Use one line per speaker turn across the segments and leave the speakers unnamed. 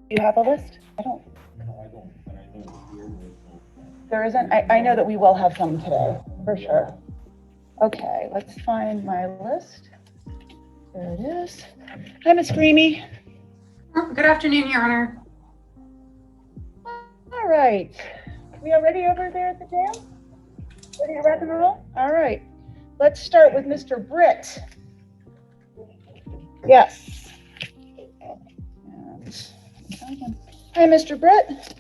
you have a list? I don't.
No, I don't, but I know here there's no.
There isn't? I know that we will have some today, for sure. Okay, let's find my list. There it is. Hi, Ms. Creamy.
Good afternoon, Your Honor.
All right. We are ready over there at the jail? Ready to rock and roll? All right. Let's start with Mr. Britt. Yes. Hi, Mr. Britt.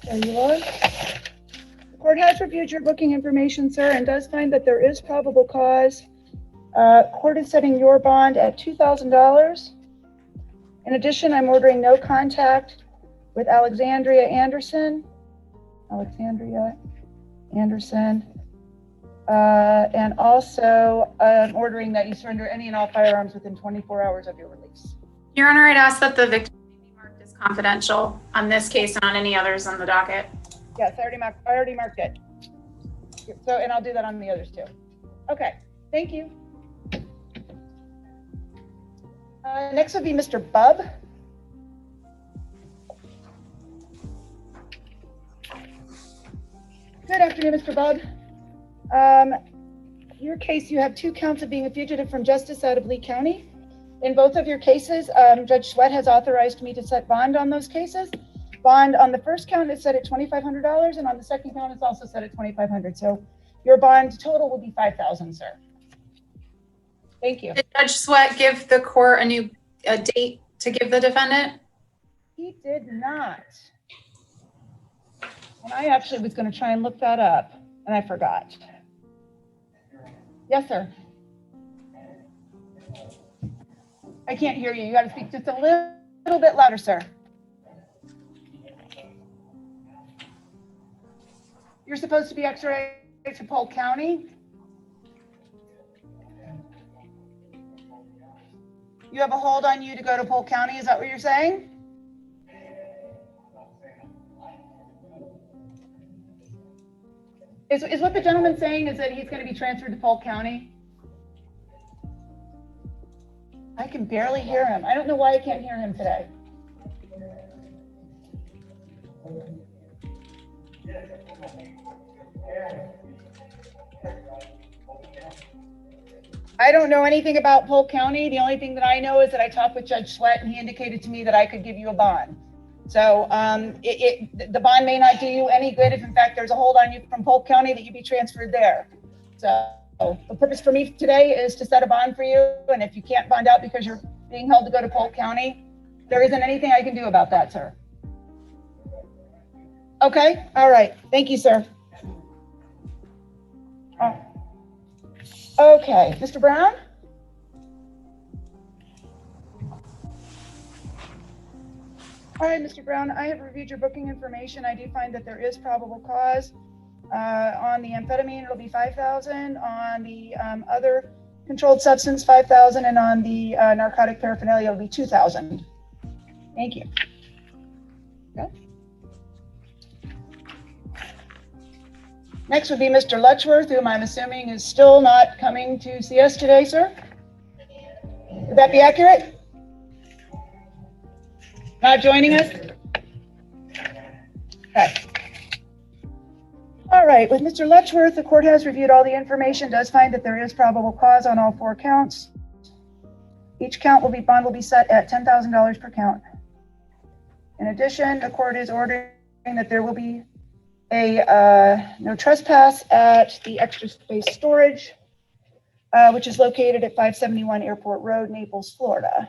There you are. The court has reviewed your booking information, sir, and does find that there is probable cause. Court is setting your bond at $2,000. In addition, I'm ordering no contact with Alexandria Anderson, and also I'm ordering that you surrender any and all firearms within 24 hours of your release.
Your Honor, I'd ask that the victim be marked as confidential on this case and on any others on the docket.
Yes, I already marked it. So, and I'll do that on the others too. Okay, thank you. Next would be Mr. Bub. Good afternoon, Mr. Bub. Your case, you have 2 counts of being a fugitive from justice out of Lee County. In both of your cases, Judge Sweat has authorized me to set bond on those cases. Bond on the first count is set at $2,500, and on the second count it's also set at $2,500. So your bond total will be $5,000, sir. Thank you.
Did Judge Sweat give the court a date to give the defendant?
He did not. And I actually was going to try and look that up, and I forgot. Yes, sir. I can't hear you. You got to speak just a little bit louder, sir. You're supposed to be extradited to Polk County. You have a hold on you to go to Polk County. Is that what you're saying? Is what the gentleman saying is that he's going to be transferred to Polk County? I can barely hear him. I don't know why I can't hear him today. I don't know anything about Polk County. The only thing that I know is that I talked with Judge Sweat and he indicated to me that I could give you a bond. So the bond may not do you any good if in fact there's a hold on you from Polk County that you be transferred there. So the purpose for me today is to set a bond for you. And if you can't bond out because you're being held to go to Polk County, there isn't anything I can do about that, sir. Okay, all right. Thank you, sir. Okay, Mr. Brown? All right, Mr. Brown, I have reviewed your booking information. I do find that there is probable cause. On the amphetamine, it'll be $5,000. On the other controlled substance, $5,000. And on the narcotic paraphernalia, it'll be $2,000. Thank you. Okay. Next would be Mr. Letchworth, whom I'm assuming is still not coming to see us today, sir. Would that be accurate? Not joining us? Okay. All right, with Mr. Letchworth, the court has reviewed all the information, does find that there is probable cause on all 4 counts. Each bond will be set at $10,000 per count. In addition, the court is ordering that there will be no trespass at the extra space storage, which is located at 571 Airport Road, Naples, Florida.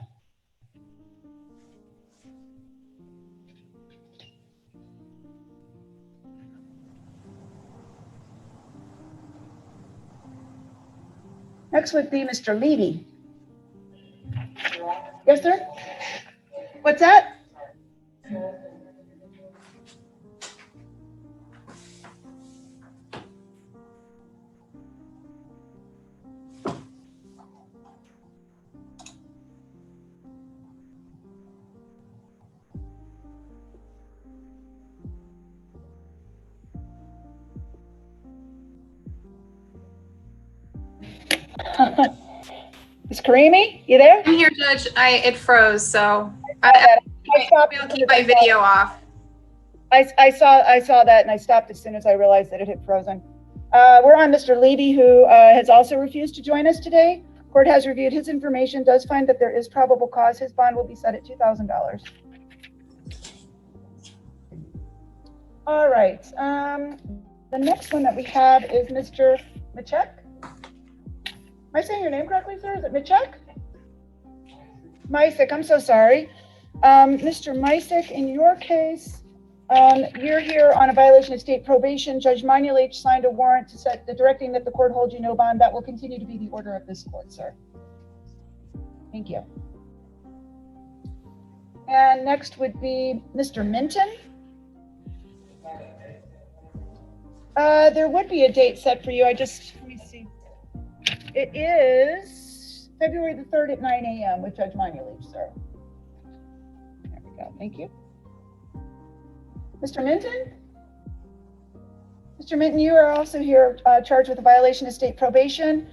Next would be Mr. Levy. Yes, sir? What's that? Ms. Karimi, you there?
I'm here, Judge. It froze, so.
that. I stopped
We'll
as
keep
soon as
my
I saw-
video off.
I saw that and I stopped as soon as I realized that it had frozen. We're on Mr. Levy, who has also refused to join us today. Court has reviewed his information, does find that there is probable cause. His bond will be set at $2,000. All right. The next one that we have is Mr. Michek. Am I saying your name correctly, sir? Is it Michek? Misek, I'm so sorry. Mr. Misek, in your case, you're here on a violation of state probation. Judge Manuel signed a warrant to set the directing that the court hold you no bond. That will continue to be the order of this court, sir. Thank you. And next would be Mr. Minton. There would be a date set for you. Let me see. It is February the 3rd at 9 a.m. with Judge Manuel, sir. There we go. Thank you. Mr. Minton? Mr. Minton, you are also here charged with a violation of state probation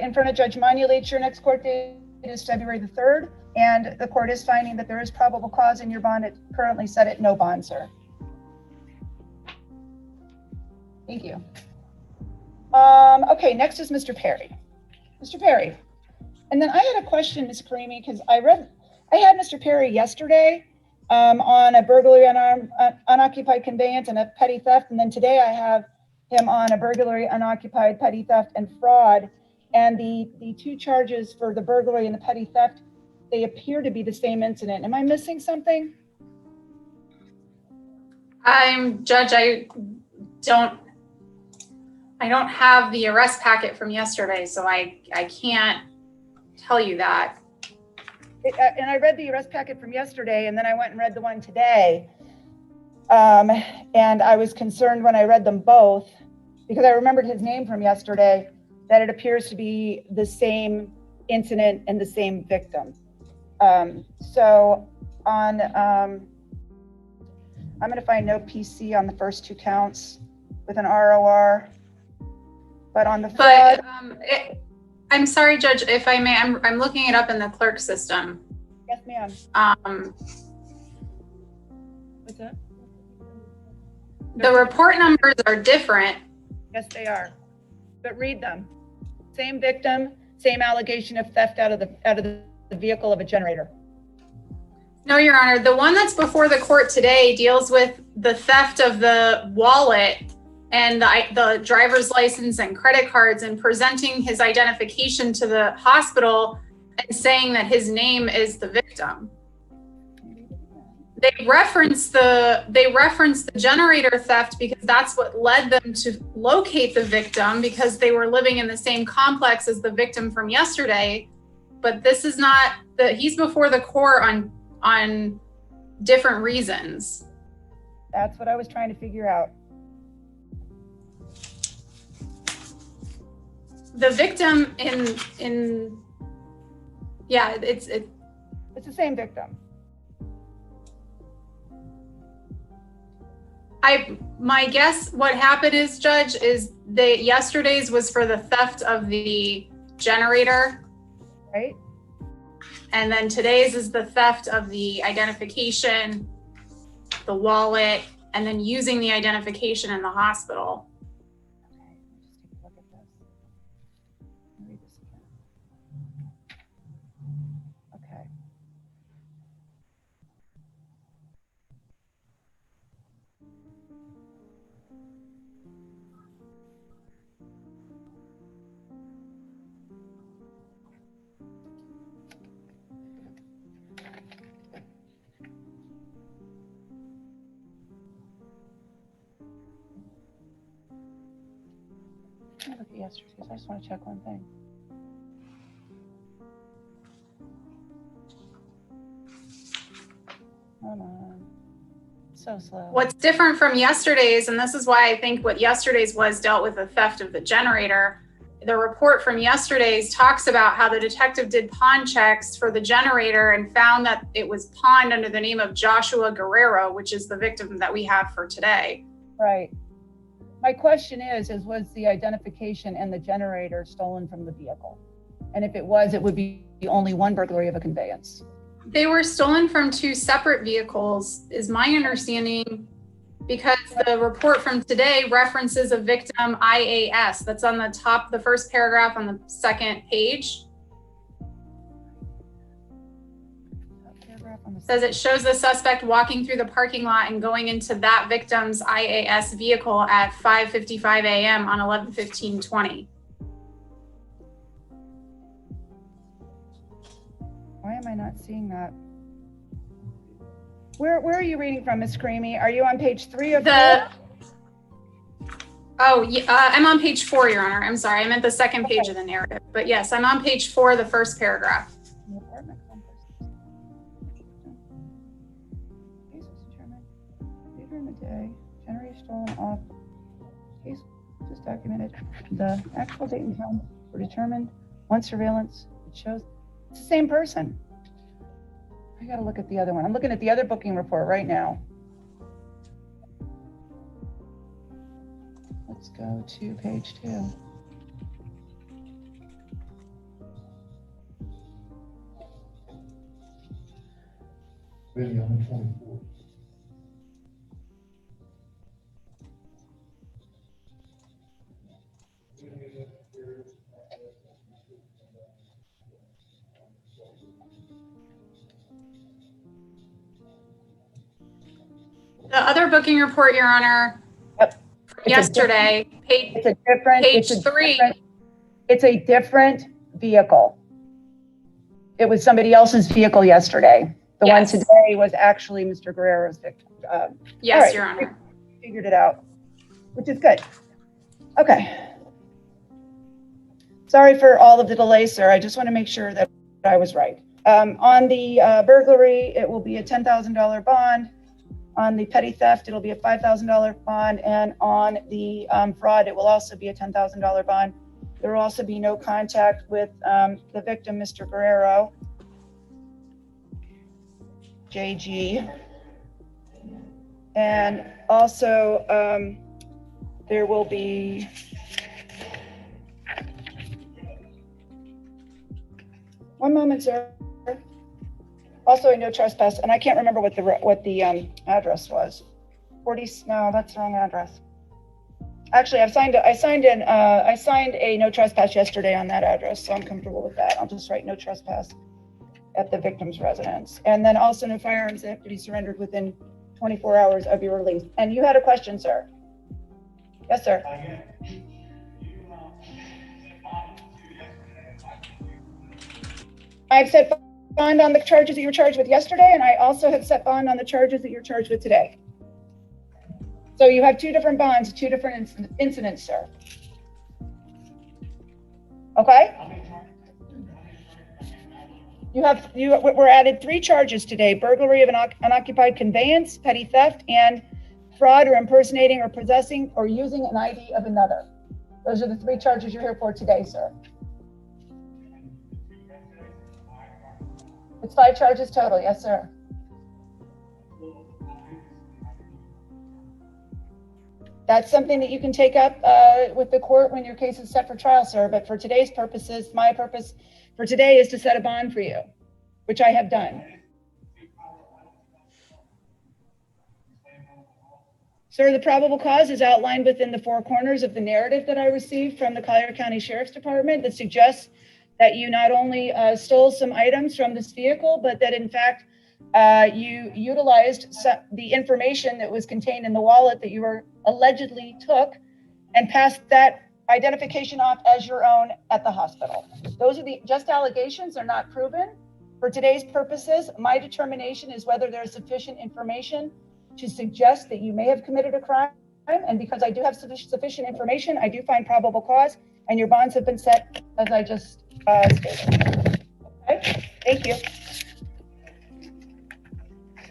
in front of Judge Manuel. Your next court date is February the 3rd, and the court is finding that there is probable cause in your bond. It's currently set at no bond, sir. Thank you. Okay, next is Mr. Perry. Mr. Perry. And then I had a question, Ms. Karimi, because I had Mr. Perry yesterday on a burglary, unoccupied conveyance, and a petty theft. And then today I have him on a burglary, unoccupied, petty theft, and fraud. And the two charges for the burglary and the petty theft, they appear to be the same incident. Am I missing something?
Judge, I don't have the arrest packet from yesterday, so I can't tell you that.
And I read the arrest packet from yesterday, and then I went and read the one today. And I was concerned when I read them both, because I remembered his name from yesterday, that it appears to be the same incident and the same victim. So on, I'm gonna find no PC on the first two counts with an ROR. But on the fraud,
I'm sorry, Judge, if I may, I'm looking it up in the clerk system.
yes, ma'am. What's that?
The report numbers are different.
Yes, they are. But read them. Same victim, same allegation of theft out of the vehicle of a generator.
No, Your Honor, the one that's before the court today deals with the theft of the wallet and the driver's license and credit cards, and presenting his identification to the hospital and saying that his name is the victim. They reference the generator theft because that's what led them to locate the victim, because they were living in the same complex as the victim from yesterday. But this is not he's before the court on different reasons.
That's what I was trying to figure out.
The victim yeah, it's
the same victim.
My guess what happened is, Judge, is that yesterday's was for the theft of the generator.
Right.
And then today's is the theft of the identification, the wallet, and then using the identification in the hospital.
Okay. Let me look at yesterday's. I just want to check one thing. Hold on. So slow.
What's different from yesterday's, and this is why I think what yesterday's was dealt with the theft of the generator. The report from yesterday's talks about how the detective did pawn checks for the generator and found that it was pawned under the name of Joshua Guerrero, which is the victim that we have for today.
Right. My question is was the identification and the generator stolen from the vehicle? And if it was, it would be only one burglary of a conveyance.
They were stolen from two separate vehicles, is my understanding, because the report from today references a victim IAS. That's on the top, the first paragraph on the second page. It says it shows the suspect walking through the parking lot and going into that victim's IAS vehicle at 5:55 a.m. on 11/15/20.
Why am I not seeing that? Where are you reading from, Ms. Creamy? Are you on page 3 of
the? Oh, yeah, I'm on page 4, Your Honor. I'm sorry, I'm at the second page of the narrative. But yes, I'm on page 4, the first paragraph. Case was determined later in the day. Generator stolen off. Case was documented. The actual date and time were determined. Once surveillance, it shows it's the same person. I gotta look at the other one. I'm looking at the other booking report right now. Let's go to page 2.
Really on the 24th.
The other booking report, Your Honor, yesterday,
It's a different,
page
it's a
3.
different, it's a different vehicle. It was somebody else's vehicle yesterday. The one
Yes.
today was actually Mr. Guerrero's victim.
Yes,
all right,
Your Honor.
Figured it out, which is good. Okay. Sorry for all of the delay, sir. I just want to make sure that I was right. On the burglary, it will be a $10,000 bond. On the petty theft, it'll be a $5,000 bond. And on the fraud, it will also be a $10,000 bond. There will also be no contact with the victim, Mr. Guerrero, JG. And also, there will be one moment, sir. Also, a no trespass, and I can't remember what the address was. 40. No, that's the wrong address. Actually, I signed a no trespass yesterday on that address, so I'm comfortable with that. I'll just write no trespass at the victim's residence, and then also no firearms that have to be surrendered within 24 hours of your release. And you had a question, sir? Yes, sir. I've set bond on the charges that you were charged with yesterday, and I also have set bond on the charges that you're charged with today. So you have two different bonds, two different incidents, sir. Okay? We're added 3 charges today: burglary of an unoccupied conveyance, petty theft, and fraud or impersonating or possessing or using an ID of another. Those are the 3 charges you're here for today, sir. It's 5 charges total, yes, sir. That's something that you can take up with the court when your case is set for trial, sir. But for today's purposes, my purpose for today is to set a bond for you, which I have done. Sir, the probable cause is outlined within the 4 corners of the narrative that I received from the Collier County Sheriff's Department that suggests that you not only stole some items from this vehicle, but that in fact, you utilized the information that was contained in the wallet that you were allegedly took and passed that identification off as your own at the hospital. Those are the just allegations, they're not proven. For today's purposes, my determination is whether there's sufficient information to suggest that you may have committed a crime. And because I do have sufficient information, I do find probable cause, and your bonds have been set as I just stated. Okay, thank you.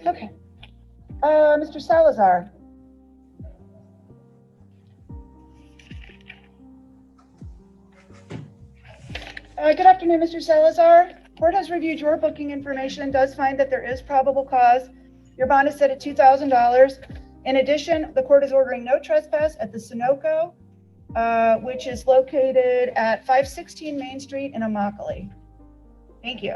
Okay, Mr. Salazar. Good afternoon, Mr. Salazar. Court has reviewed your booking information and does find that there is probable cause. Your bond is set at $2,000. In addition, the court is ordering no trespass at the Sunoco, which is located at 516 Main Street in Immokalee. Thank you.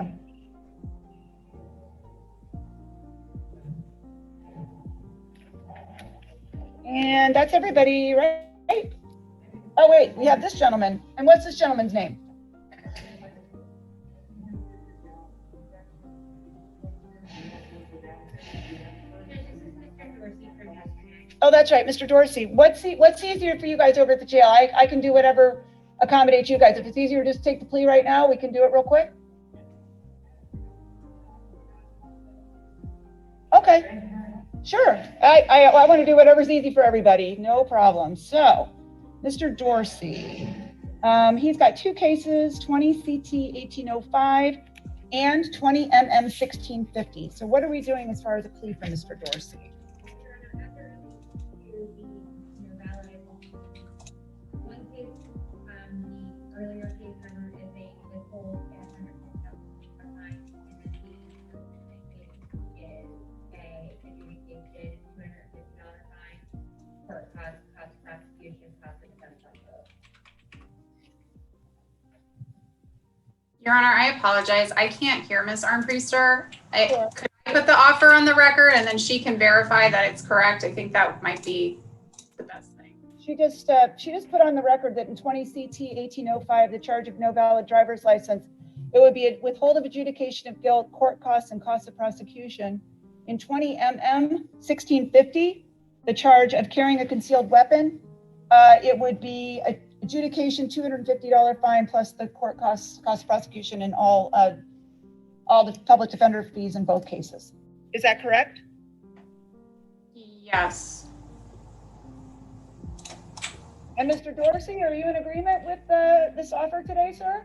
And that's everybody, right? Oh, wait, we have this gentleman. And what's this gentleman's name? Oh, that's right, Mr. Dorsey. What's easier for you guys over at the jail? I can do whatever accommodates you guys. If it's easier to just take the plea right now, we can do it real quick. Okay, sure. I want to do whatever's easy for everybody. No problem. So, Mr. Dorsey, he's got two cases, 20 CT 1805 and 20 MM 1650. So what are we doing as far as a plea for Mr. Dorsey?
One case, the earlier case number is a withhold and $110,000 fine, and then the case is a adjudicated $250 fine for cost of prosecution, cost of defense on both.
Your Honor, I apologize. I can't hear Ms. Armpriester.
Sure.
Could I put the offer on the record and then she can verify that it's correct? I think that might be the best thing.
She just put on the record that in 20 CT 1805, the charge of no valid driver's license, it would be a withhold of adjudication of guilt, court costs, and costs of prosecution. In 20 MM 1650, the charge of carrying a concealed weapon, it would be adjudication $250 fine plus the court cost of prosecution and all the public defender fees in both cases. Is that correct?
Yes.
And Mr. Dorsey, are you in agreement with this offer today, sir?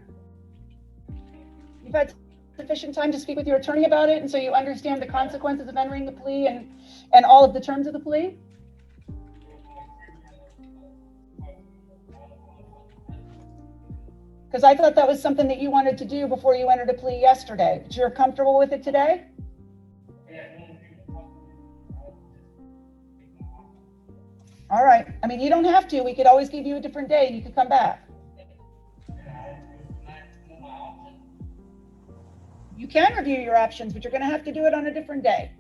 You've had sufficient time to speak with your attorney about it, and so you understand the consequences of entering the plea and all of the terms of the plea? Because I thought that was something that you wanted to do before you entered a plea yesterday, but you're comfortable with it today? All right. I mean, you don't have to. We could always give you a different day and you could come back. You can review your options, but you're going to have to do it on a different day.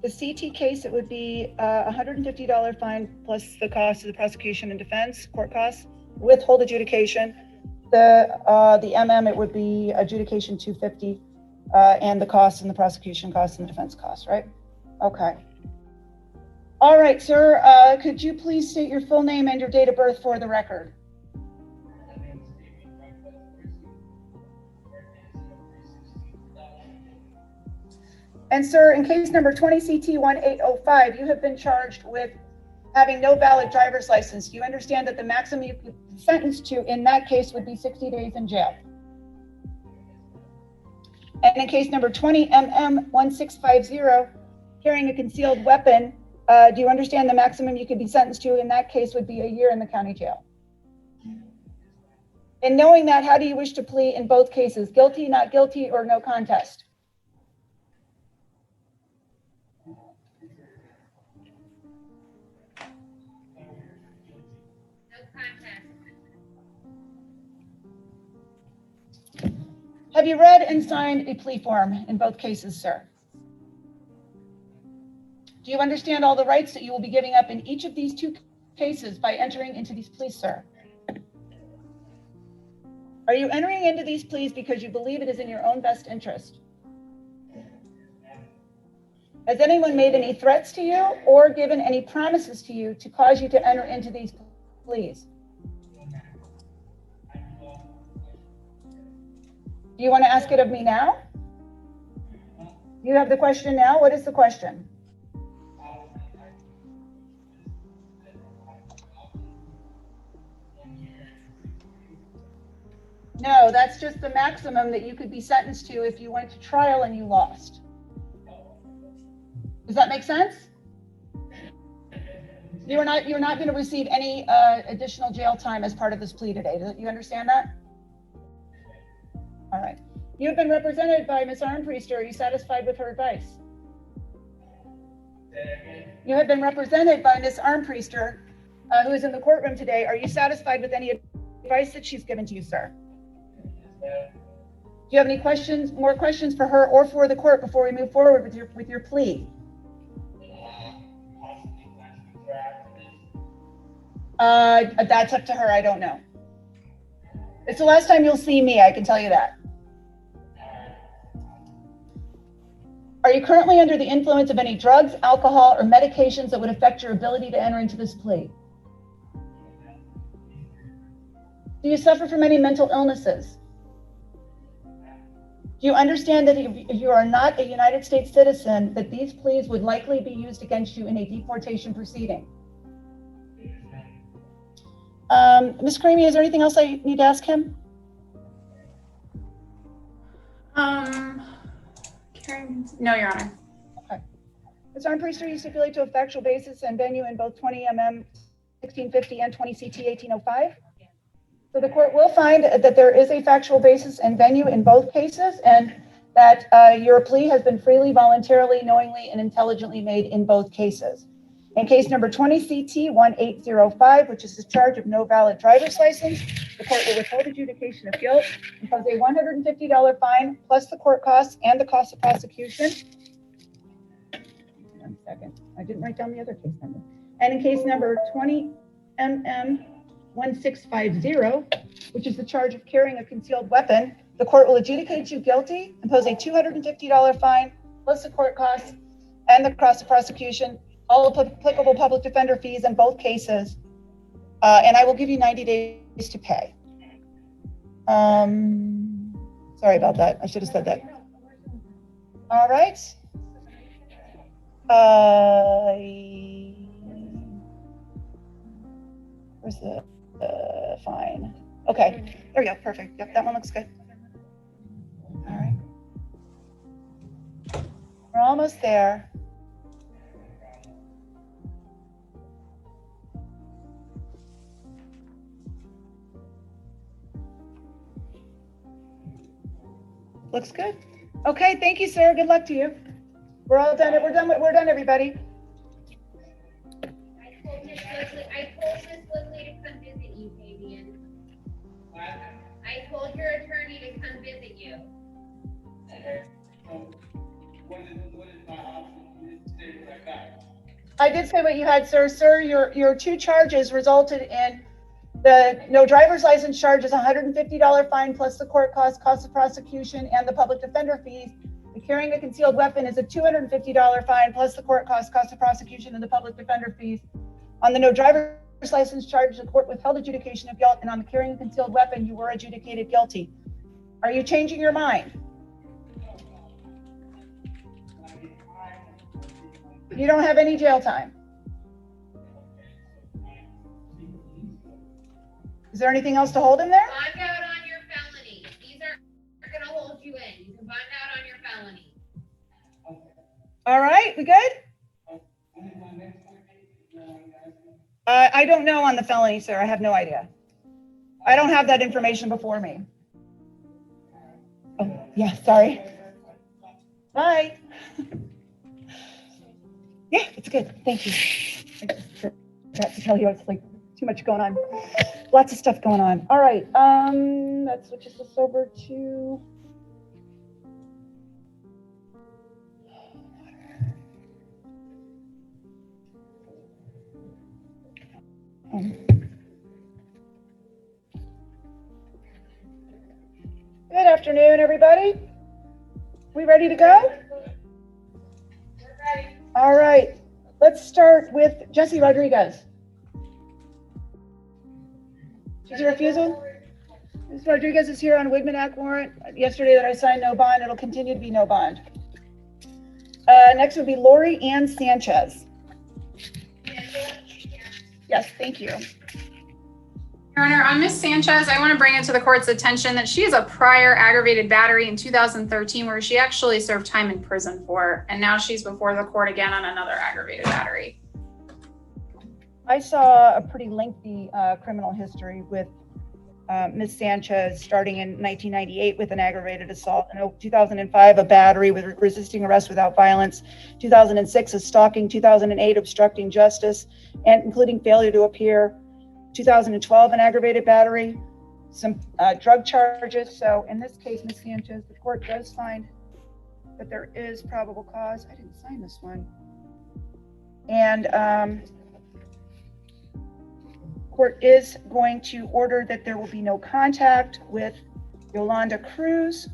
The CT case, it would be a $150 fine plus the cost of the prosecution and defense, court costs, withhold adjudication. The MM, it would be adjudication $250 and the costs and the prosecution costs and the defense costs, right? Okay. All right, sir, could you please state your full name and your date of birth for the record? And sir, in case number 20 CT 1805, you have been charged with having no valid driver's license. Do you understand that the maximum you could be sentenced to in that case would be 60 days in jail? And in case number 20 MM 1650, carrying a concealed weapon, do you understand the maximum you could be sentenced to in that case would be a year in the county jail? And knowing that, how do you wish to plead in both cases? Guilty, not guilty, or no contest? Have you read and signed a plea form in both cases, sir? Do you understand all the rights that you will be giving up in each of these two cases by entering into these pleas, sir? Are you entering into these pleas because you believe it is in your own best interest? Has anyone made any threats to you or given any promises to you to cause you to enter into these pleas? Do you want to ask it of me now? You have the question now? What is the question? No, that's just the maximum that you could be sentenced to if you went to trial and you lost. Does that make sense? You're not going to receive any additional jail time as part of this plea today. Do you understand that? All right. You have been represented by Ms. Armpriester. Are you satisfied with her advice? You have been represented by Ms. Armpriester, who is in the courtroom today. Are you satisfied with any advice that she's given to you, sir? you have any questions, more questions for her or for the court before we move forward with your plea? That's up to her. I don't know. It's the last time you'll see me, I can tell you that. Are you currently under the influence of any drugs, alcohol, or medications that would affect your ability to enter into this plea? Do you suffer from any mental illnesses? Do you understand that if you are not a United States citizen, that these pleas would likely be used against you in a deportation proceeding? Ms. Karimi, is there anything else I need to ask him?
No, Your Honor.
Okay. Ms. Armpriester, you stipulate to a factual basis and venue in both 20 MM 1650 and 20 CT 1805? So the court will find that there is a factual basis and venue in both cases, and that your plea has been freely, voluntarily, knowingly, and intelligently made in both cases. In case number 20 CT 1805, which is the charge of no valid driver's license, the court will withhold adjudication of guilt, impose a $150 fine plus the court costs and the cost of prosecution. 1 second, I didn't write down the other case number. And in case number 20 MM 1650, which is the charge of carrying a concealed weapon, the court will adjudicate you guilty, impose a $250 fine plus the court costs and the cost of prosecution, all applicable public defender fees in both cases, and I will give you 90 days to pay. Sorry about that. I should have said that. All right. Where's the fine? Okay, there we go. Perfect. Yep, that one looks good. All right. We're almost there. Looks good. Okay, thank you, sir. Good luck to you. We're all done. We're done, everybody.
I told Miss Leslie to come visit you, Fabian. I told your attorney to come visit you.
I did say what you had, sir. Sir, your two charges resulted in the no driver's license charge is $150 fine plus the court cost of prosecution, and the public defender fees. The carrying a concealed weapon is a $250 fine plus the court cost of prosecution, and the public defender fees. On the no driver's license charge, the court withheld adjudication of guilt, and on the carrying a concealed weapon, you were adjudicated guilty. Are you changing your mind? You don't have any jail time. Is there anything else to hold him there?
Bond out on your felony. These aren't gonna hold you in. You can bond out on your felony.
All right, we good? I don't know on the felony, sir. I have no idea. I don't have that information before me. Oh, yeah, sorry. Bye. Yeah, it's good. Thank you. I just forgot to tell you, it's like too much going on. Lots of stuff going on. All right, that switches us over to good afternoon, everybody. We ready to go?
We're ready.
All right, let's start with Jesse Rodriguez. She's a refusal? Ms. Rodriguez is here on Wigman Act warrant. Yesterday that I signed no bond, it'll continue to be no bond. Next would be Lori Ann Sanchez. Yes, thank you.
Your Honor, on Ms. Sanchez, I want to bring it to the court's attention that she has a prior aggravated battery in 2013 where she actually served time in prison for, and now she's before the court again on another aggravated battery.
I saw a pretty lengthy criminal history with Ms. Sanchez starting in 1998 with an aggravated assault, in 2005 a battery with resisting arrest without violence, 2006 a stalking, 2008 obstructing justice and including failure to appear, 2012 an aggravated battery. some drug charges. So in this case, Ms. Sanchez, the court does find that there is probable cause. I didn't sign this one. And court is going to order that there will be no contact with Yolanda Cruz,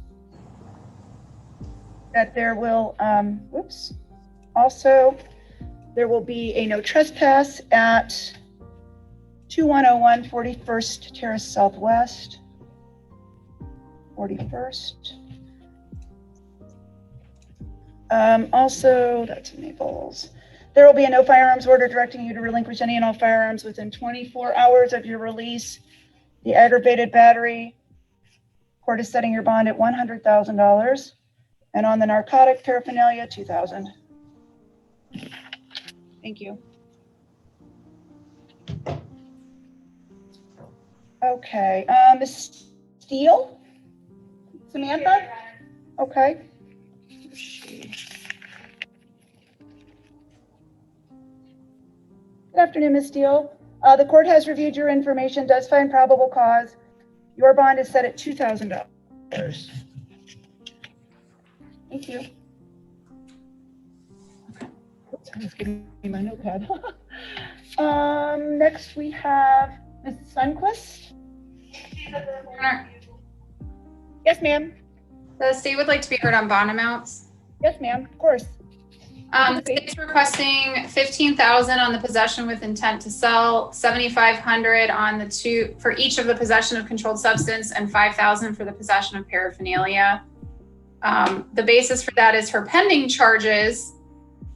that there will, also, there will be a no trespass at 2101 41st Terrace Southwest, 41st. Also, that's Naples. There will be a no firearms order directing you to relinquish any and all firearms within 24 hours of your release. The aggravated battery, court is setting your bond at $100,000. And on the narcotic paraphernalia, $2,000. Thank you. Okay, Ms. Steele? Samantha? Okay. Good afternoon, Ms. Steele. The court has reviewed your information, does find probable cause. Your bond is set at $2,000. Thank you. Oops, I was giving me my notepad. Next we have Ms. Sundquist. Yes, ma'am.
The state would like to be heard on bond amounts.
Yes, ma'am, of course.
The state's requesting $15,000 on the possession with intent to sell, $7,500 on the two for each of the possession of controlled substance, and $5,000 for the possession of paraphernalia. The basis for that is her pending charges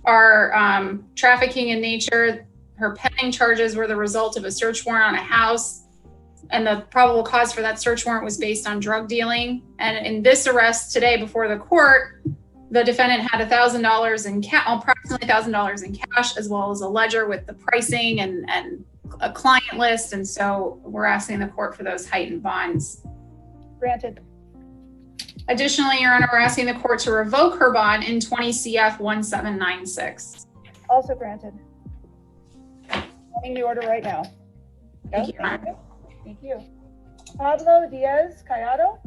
are trafficking in nature. Her pending charges were the result of a search warrant on a house, and the probable cause for that search warrant was based on drug dealing. And in this arrest today before the court, the defendant had $1,000 in cash, approximately $1,000 in cash, as well as a ledger with the pricing and a client list. And so we're asking the court for those heightened bonds.
Granted.
Additionally, Your Honor, we're asking the court to revoke her bond in 20 CF 1796.
Also granted. Getting the order right now.
Thank you, Your Honor.
Thank you. Pablo Diaz Callado.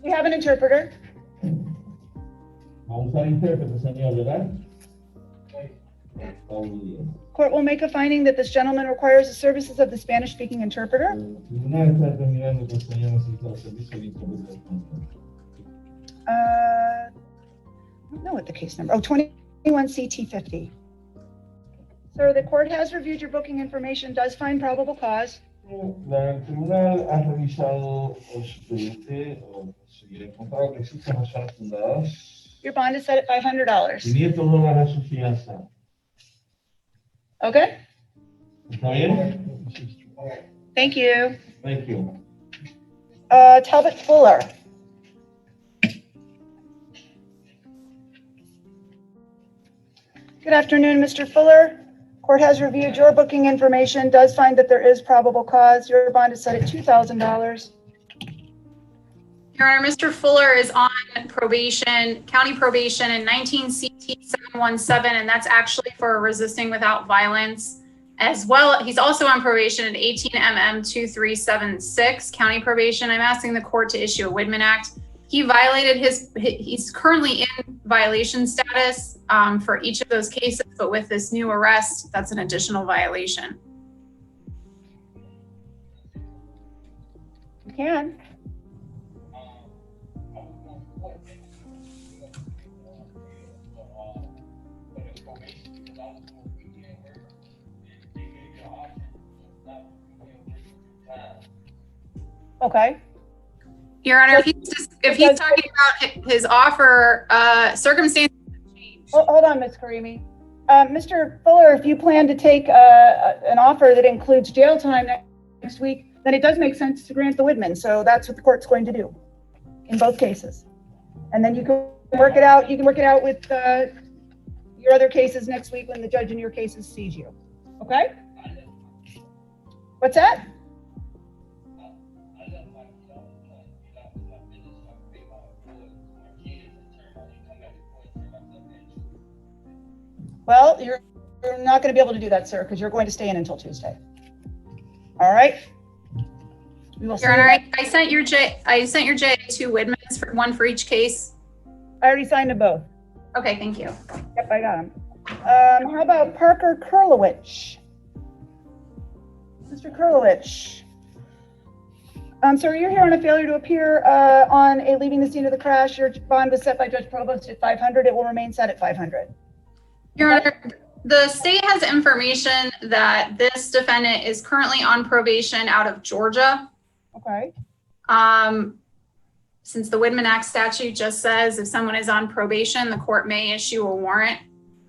We have an interpreter.
Vamos al intérprete, señor, ¿verdad? Pablo Díaz.
Court will make a finding that this gentleman requires the services of the Spanish-speaking interpreter.
El tribunal está determinando que el señor necesita el servicio de intérprete de español.
I don't know what the case number. Oh, 21 CT 50. Sir, the court has reviewed your booking information, does find probable cause.
El tribunal ha revisado su expediente y ha encontrado que existen razones fundadas.
Your bond is set at $500.
$500 a su fianza.
Okay?
¿Está bien?
Thank you.
Thank you.
Talbot Fuller. Good afternoon, Mr. Fuller. Court has reviewed your booking information, does find that there is probable cause. Your bond is set at $2,000.
Your Honor, Mr. Fuller is on probation, county probation in 19 CT 717, and that's actually for resisting without violence. As well, he's also on probation at 18 MM 2376, county probation. I'm asking the court to issue a Widman Act. He violated he's currently in violation status for each of those cases, but with this new arrest, that's an additional violation.
You can. Okay.
Your Honor, if he's talking about his offer, circumstances have changed.
Hold on, Ms. Karimi. Mr. Fuller, if you plan to take an offer that includes jail time next week, then it does make sense to grant the Widman. So that's what the court's going to do in both cases. And then you can work it out. You can work it out with your other cases next week when the judge in your cases sees you. Okay? What's that? Well, you're not going to be able to do that, sir, because you're going to stay in until Tuesday. All right. We will see
Your
you
Honor,
then.
I sent your J2 Widmans, for one for each case.
I already signed them both.
Okay, thank you.
Yep, I got them. How about Parker Kurlowich? Mr. Kurlowich. Sir, you're here on a failure to appear on a leaving the scene of the crash. Your bond was set by Judge Provost at 500. It will remain set at 500.
Your Honor, the state has information that this defendant is currently on probation out of Georgia.
Okay.
Since the Widman Act statute just says if someone is on probation, the court may issue a warrant.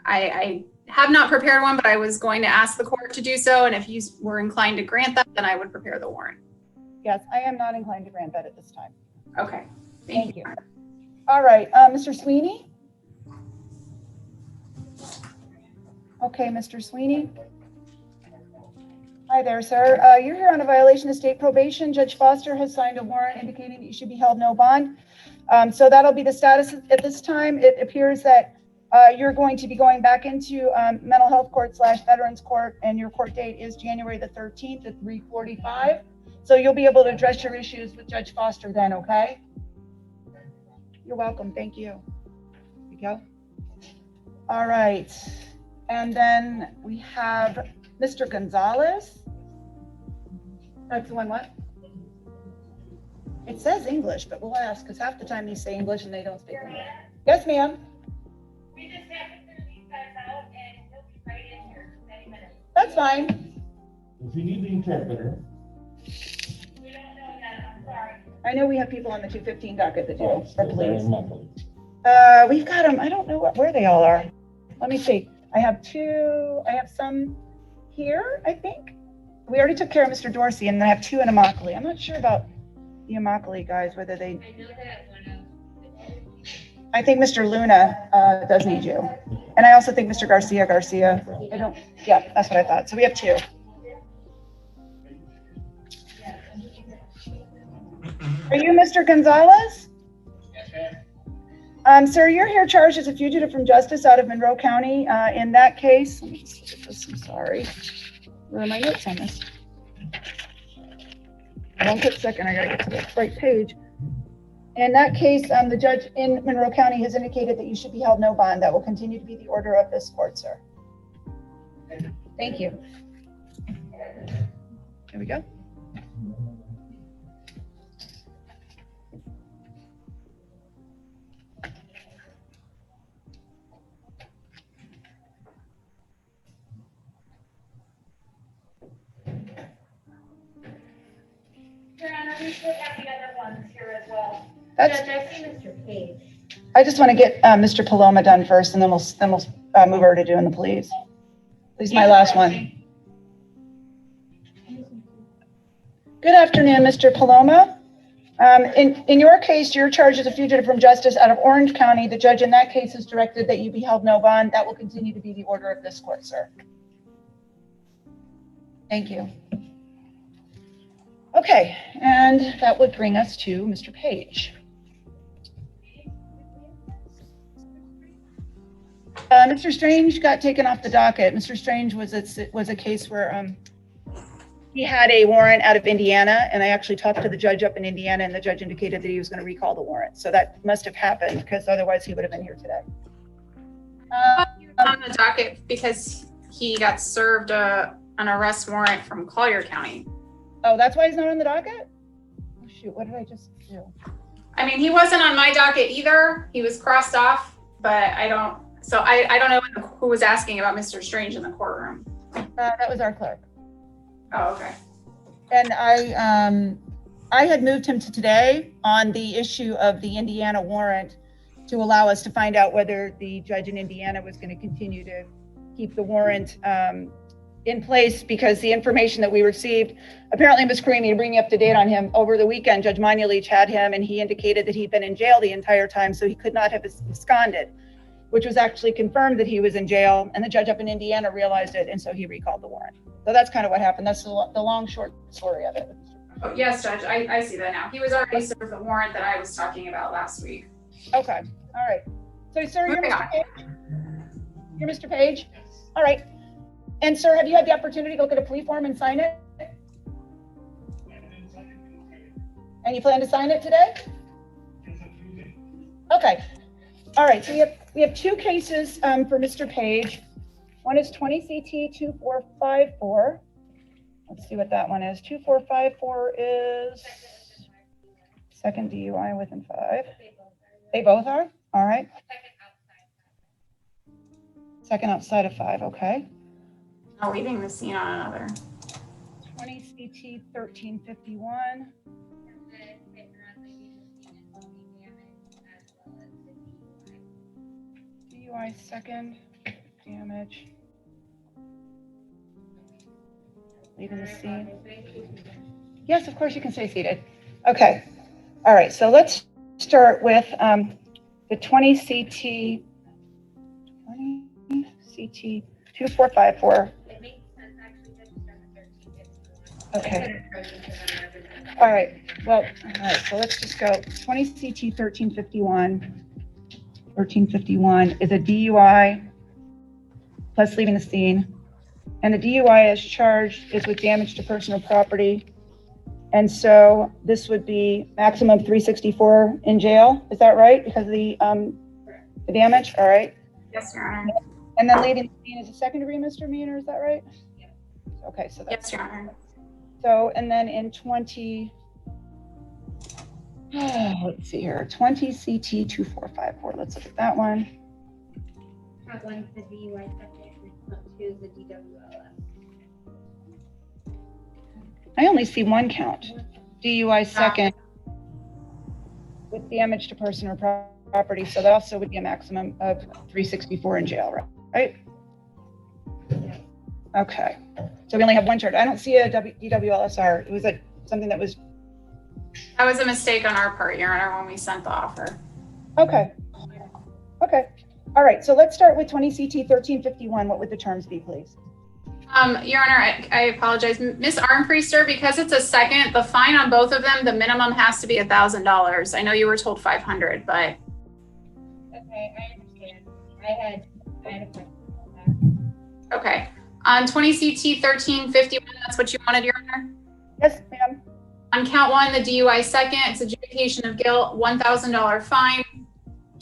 I have not prepared one, but I was going to ask the court to do so. And if you were inclined to grant that, then I would prepare the warrant.
Yes, I am not inclined to grant that at this time.
Okay,
Thank you. All right, Mr. Sweeney? Okay, Mr. Sweeney? Hi there, sir. You're here on a violation of state probation. Judge Foster has signed a warrant indicating that you should be held no bond. So that'll be the status at this time. It appears that you're going to be going back into mental health court / veterans court, and your court date is January the 13th at 3:45. So you'll be able to address your issues with Judge Foster then, okay? You're welcome. Thank you. Here we go. All right. And then we have Mr. Gonzalez. That's the one, what? It says English, but we'll ask, because half the time they say English and they don't speak English. Yes, ma'am.
We just have to clear these guys out and he'll be right in here in any minute.
That's fine.
If you need the interpreter.
We don't know yet, I'm sorry.
I know we have people on the 215 docket that do,
Oh,
or please.
Nicola.
We've got them, I don't know where they all are. Let me see. I have some here, I think. We already took care of Mr. Dorsey, and then I have 2 in Immokalee. I'm not sure about the Immokalee guys, whether they,
I know that one of
I think Mr. Luna does need you. And I also think Mr. Garcia, I don't, yeah, that's what I thought. So we have 2. Are you Mr. Gonzalez?
Yes, ma'am.
Sir, you're here charged as a fugitive from justice out of Monroe County. In that case, let me just look at this, I'm sorry. Where are my notes on this? One quick second, I gotta get to the right page. In that case, the judge in Monroe County has indicated that you should be held no bond. That will continue to be the order of this court, sir. Thank you. Here we go.
Your Honor, we should have the other ones here as well.
That's,
Judge, I see Mr. Page.
I just want to get Mr. Paloma done first, and then we'll move over to doing the pleas. Please, my last one. Good afternoon, Mr. Paloma. In your case, you're charged as a fugitive from justice out of Orange County. The judge in that case has directed that you be held no bond. That will continue to be the order of this court, sir. Thank you. Okay, and that would bring us to Mr. Page. Mr. Strange got taken off the docket. Mr. Strange was a case where he had a warrant out of Indiana, and I actually talked to the judge up in Indiana, and the judge indicated that he was going to recall the warrant. So that must have happened, because otherwise he would have been here today.
On the docket because he got served an arrest warrant from Collier County.
Oh, that's why he's not on the docket? Oh, shoot, what did I just do?
I mean, he wasn't on my docket either. He was crossed off, but I don't know who was asking about Mr. Strange in the courtroom.
That was our clerk.
Oh, okay.
And I had moved him to today on the issue of the Indiana warrant to allow us to find out whether the judge in Indiana was going to continue to keep the warrant in place, because the information that we received, apparently Ms. Creamy, to bring you up to date on him, over the weekend, Judge Manuelich had him, and he indicated that he'd been in jail the entire time, so he could not have absconded, which was actually confirmed that he was in jail, and the judge up in Indiana realized it, and so he recalled the warrant. So that's kind of what happened. That's the long, short story of it.
Oh, yes, Judge, I see that now. He was already served the warrant that I was talking about last week.
Okay, all right. So, sir, you're
Moving
Mr.
on.
Page? You're Mr. Page? All right. And sir, have you had the opportunity to look at a plea form and sign it? And you plan to sign it today? Okay. All right, so we have two cases for Mr. Page. One is 20 CT 2454. Let's see what that one is. 2454 is second DUI within 5. They both are? All right. Second outside of 5, okay.
Not leaving the scene on another.
20 CT 1351. DUI second, damage. Leaving the scene. Yes, of course you can stay seated. Okay. All right, so let's start with the 20 CT 2454.
It makes sense actually just to start with 1351.
Okay. All right. Well, all right. So let's just go. 20 CT 1351. 1351 is a DUI plus leaving the scene, and the DUI as charged is with damage to personal property, and so this would be maximum 364 in jail. Is that right? Because of the damage. All right.
Yes, Your Honor.
And then leaving the scene is a second degree misdemeanor. Is that right? Okay. So that's
Yes, Your Honor.
so, and then in 20, let's see here, 20 CT 2454. Let's look at that one.
Count 1 is the DUI subject, and count 2 is the DWLS.
I only see one count. DUI second with damage to person or property. So that also would be a maximum of 364 in jail, right? Okay. So we only have one charge. I don't see a DWLSR. Was it something that was?
That was a mistake on our part, Your Honor, when we sent the offer.
Okay. Okay. All right. So let's start with 20 CT 1351. What would the terms be, please?
Your Honor, I apologize. Ms. Armpriester, because it's a second, the fine on both of them, the minimum has to be $1,000. I know you were told 500, but.
Okay, I understand. I had a question about that.
Okay. On 20 CT 1351, that's what you wanted, Your Honor?
Yes, ma'am.
On count 1, the DUI second, it's adjudication of guilt, $1,000 fine.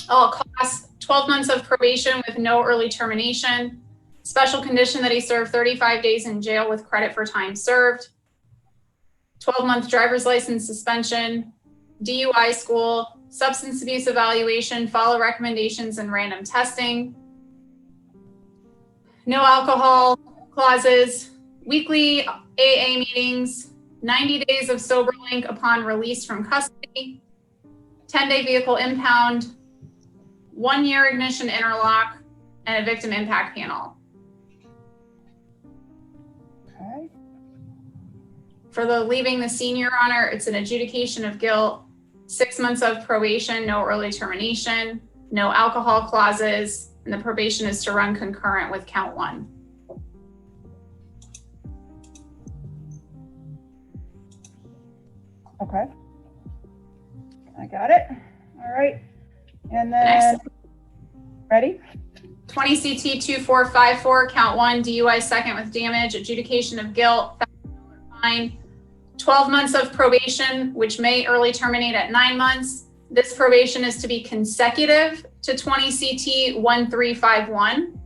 All costs, 12 months of probation with no early termination. Special condition that he serve 35 days in jail with credit for time served. 12-month driver's license suspension, DUI school, substance abuse evaluation, follow recommendations and random testing. No alcohol clauses, weekly AA meetings, 90 days of sober link upon release from custody, 10-day vehicle impound, 1-year ignition interlock, and a victim impact panel.
Okay.
For the leaving the scene, Your Honor, it's an adjudication of guilt, 6 months of probation, no early termination, no alcohol clauses, and the probation is to run concurrent with count 1.
Okay. I got it. All right. And then, ready?
20 CT 2454, count 1, DUI second with damage, adjudication of guilt, $1,000 fine, 12 months of probation, which may early terminate at 9 months. This probation is to be consecutive to 20 CT 1351.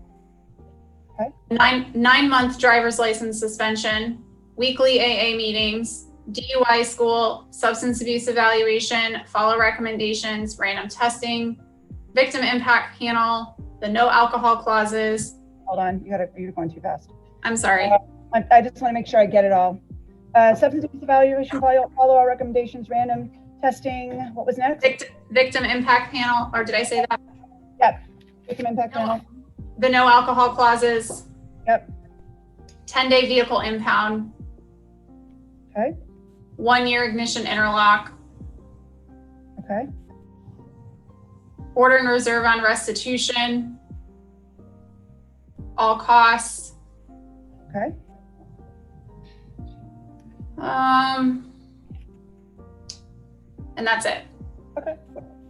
Okay.
9-month driver's license suspension, weekly AA meetings, DUI school, substance abuse evaluation, follow recommendations, random testing, victim impact panel, the no alcohol clauses.
Hold on. You're going too fast.
I'm sorry.
I just want to make sure I get it all. Substance abuse evaluation, follow all recommendations, random testing. What was next?
Victim impact panel, or did I say that?
Yep. Victim impact panel.
The no alcohol clauses.
Yep.
10-day vehicle impound.
Okay.
1-year ignition interlock.
Okay.
Order and reserve on restitution. All costs.
Okay.
And that's it.
Okay.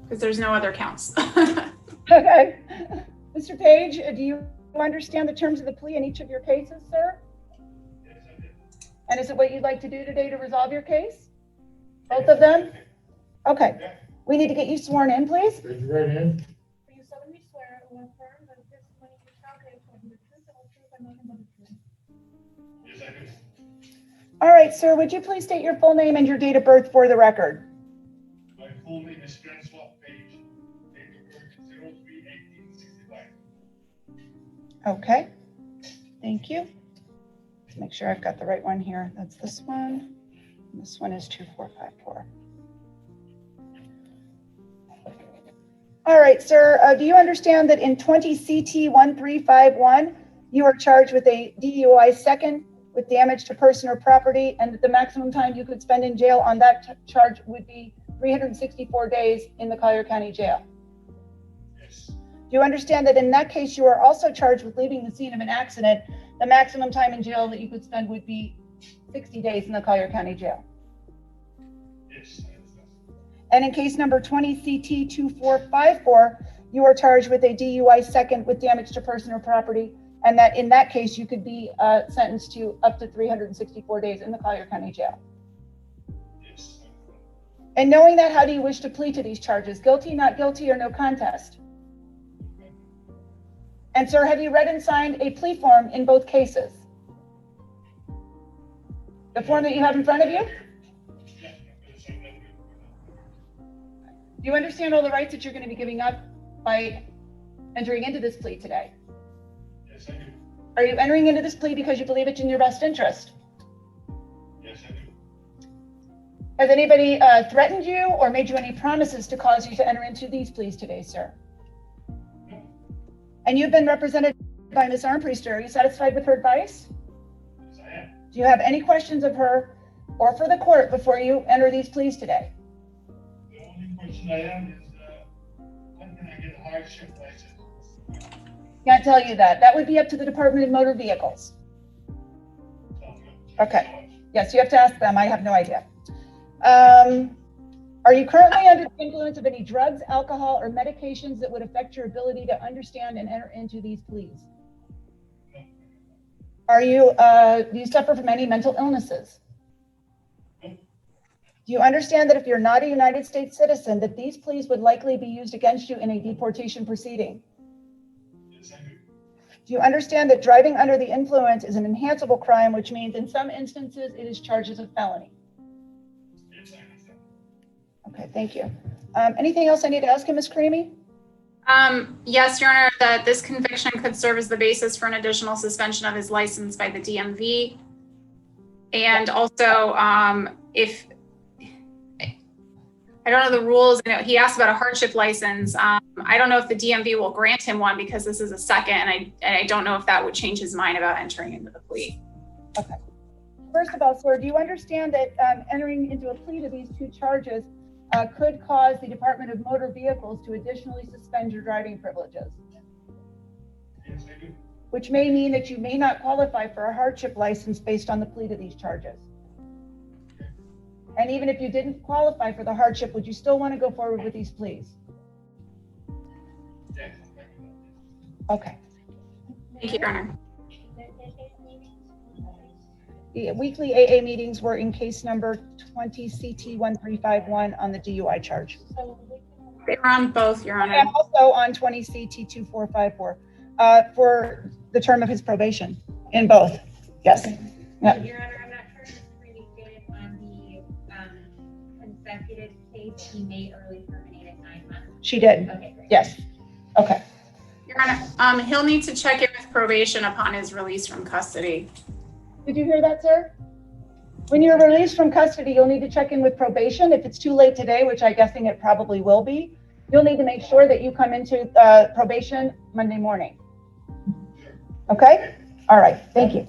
Because there's no other counts.
Okay. Mr. Page, do you you understand the terms of the plea in each of your cases, sir? And is it what you'd like to do today to resolve your case? Both of them? Okay. We need to get you sworn in, please.
Raise your right hand.
Do you solemnly swear or affirm that the testimony you shall give will be the truth, the whole truth, and nothing but the truth?
Yes, I do.
All right, sir, would you please state your full name and your date of birth for the record?
My full name is Francois Page. Date of birth 03/1865.
Okay, thank you. Make sure I've got the right one here. That's this one. This one is 2454. All right, sir, do you understand that in 20 CT 1351, you are charged with a DUI second with damage to person or property, and that the maximum time you could spend in jail on that charge would be 364 days in the Collier County Jail?
Yes.
Do you understand that in that case, you are also charged with leaving the scene of an accident? The maximum time in jail that you could spend would be 60 days in the Collier County Jail.
Yes, I understand.
And in case number 20 CT 2454, you are charged with a DUI second with damage to person or property, and that in that case, you could be sentenced to up to 364 days in the Collier County Jail.
Yes, I understand.
And knowing that, how do you wish to plead to these charges? Guilty, not guilty, or no contest? And sir, have you read and signed a plea form in both cases? The form that you have in front of you?
Yeah, I'm sign that.
Do you understand all the rights that you're going to be giving up by entering into this plea today?
Yes, I do.
Are you entering into this plea because you believe it's in your best interest?
Yes, I do.
Has anybody threatened you or made you any promises to cause you to enter into these pleas today, sir?
No.
And you've been represented by Ms. Armpriester. Are you satisfied with her advice?
Yes, I am.
Do you have any questions of her or for the court before you enter these pleas today?
The only question I have is, when can I get a hardship license?
Can't tell you that. That would be up to the Department of Motor Vehicles.
Sounds good.
Okay.
Thank you so much.
Yes, you have to ask them. I have no idea. Are you currently under the influence of any drugs, alcohol, or medications that would affect your ability to understand and enter into these pleas?
No.
Are you, do you suffer from any mental illnesses?
No.
Do you understand that if you're not a United States citizen, that these pleas would likely be used against you in a deportation proceeding?
Yes, I do.
Do you understand that driving under the influence is an enhanceable crime, which means in some instances it is charged as a felony?
Yes, I understand.
Okay, thank you. Anything else I need to ask you, Ms. Creamy?
Yes, Your Honor, that this conviction could serve as the basis for an additional suspension of his license by the DMV. And also, if, I don't know the rules, I know he asked about a hardship license. I don't know if the DMV will grant him one because this is a second, and I don't know if that would change his mind about entering into the plea.
Okay. First of all, sir, do you understand that entering into a plea to these two charges could cause the Department of Motor Vehicles to additionally suspend your driving privileges,
Yes, I do.
which may mean that you may not qualify for a hardship license based on the plea to these charges? And even if you didn't qualify for the hardship, would you still want to go forward with these pleas?
Yes, thank you.
Okay.
Thank you, Your Honor.
The weekly AA meetings were in case number 20 CT 1351 on the DUI charge.
They were on both, Your Honor.
And also on 20 CT 2454 for the term of his probation in both. Yes. Yeah.
Your Honor, I'm not sure if Randy stated on the consecutive case, he may early terminate at 9 months.
She did.
Okay, great.
Yes. Okay.
Your Honor, he'll need to check in with probation upon his release from custody.
Did you hear that, sir? When you're released from custody, you'll need to check in with probation. If it's too late today, which I'm guessing it probably will be, you'll need to make sure that you come into probation Monday morning. Okay? All right. Thank you.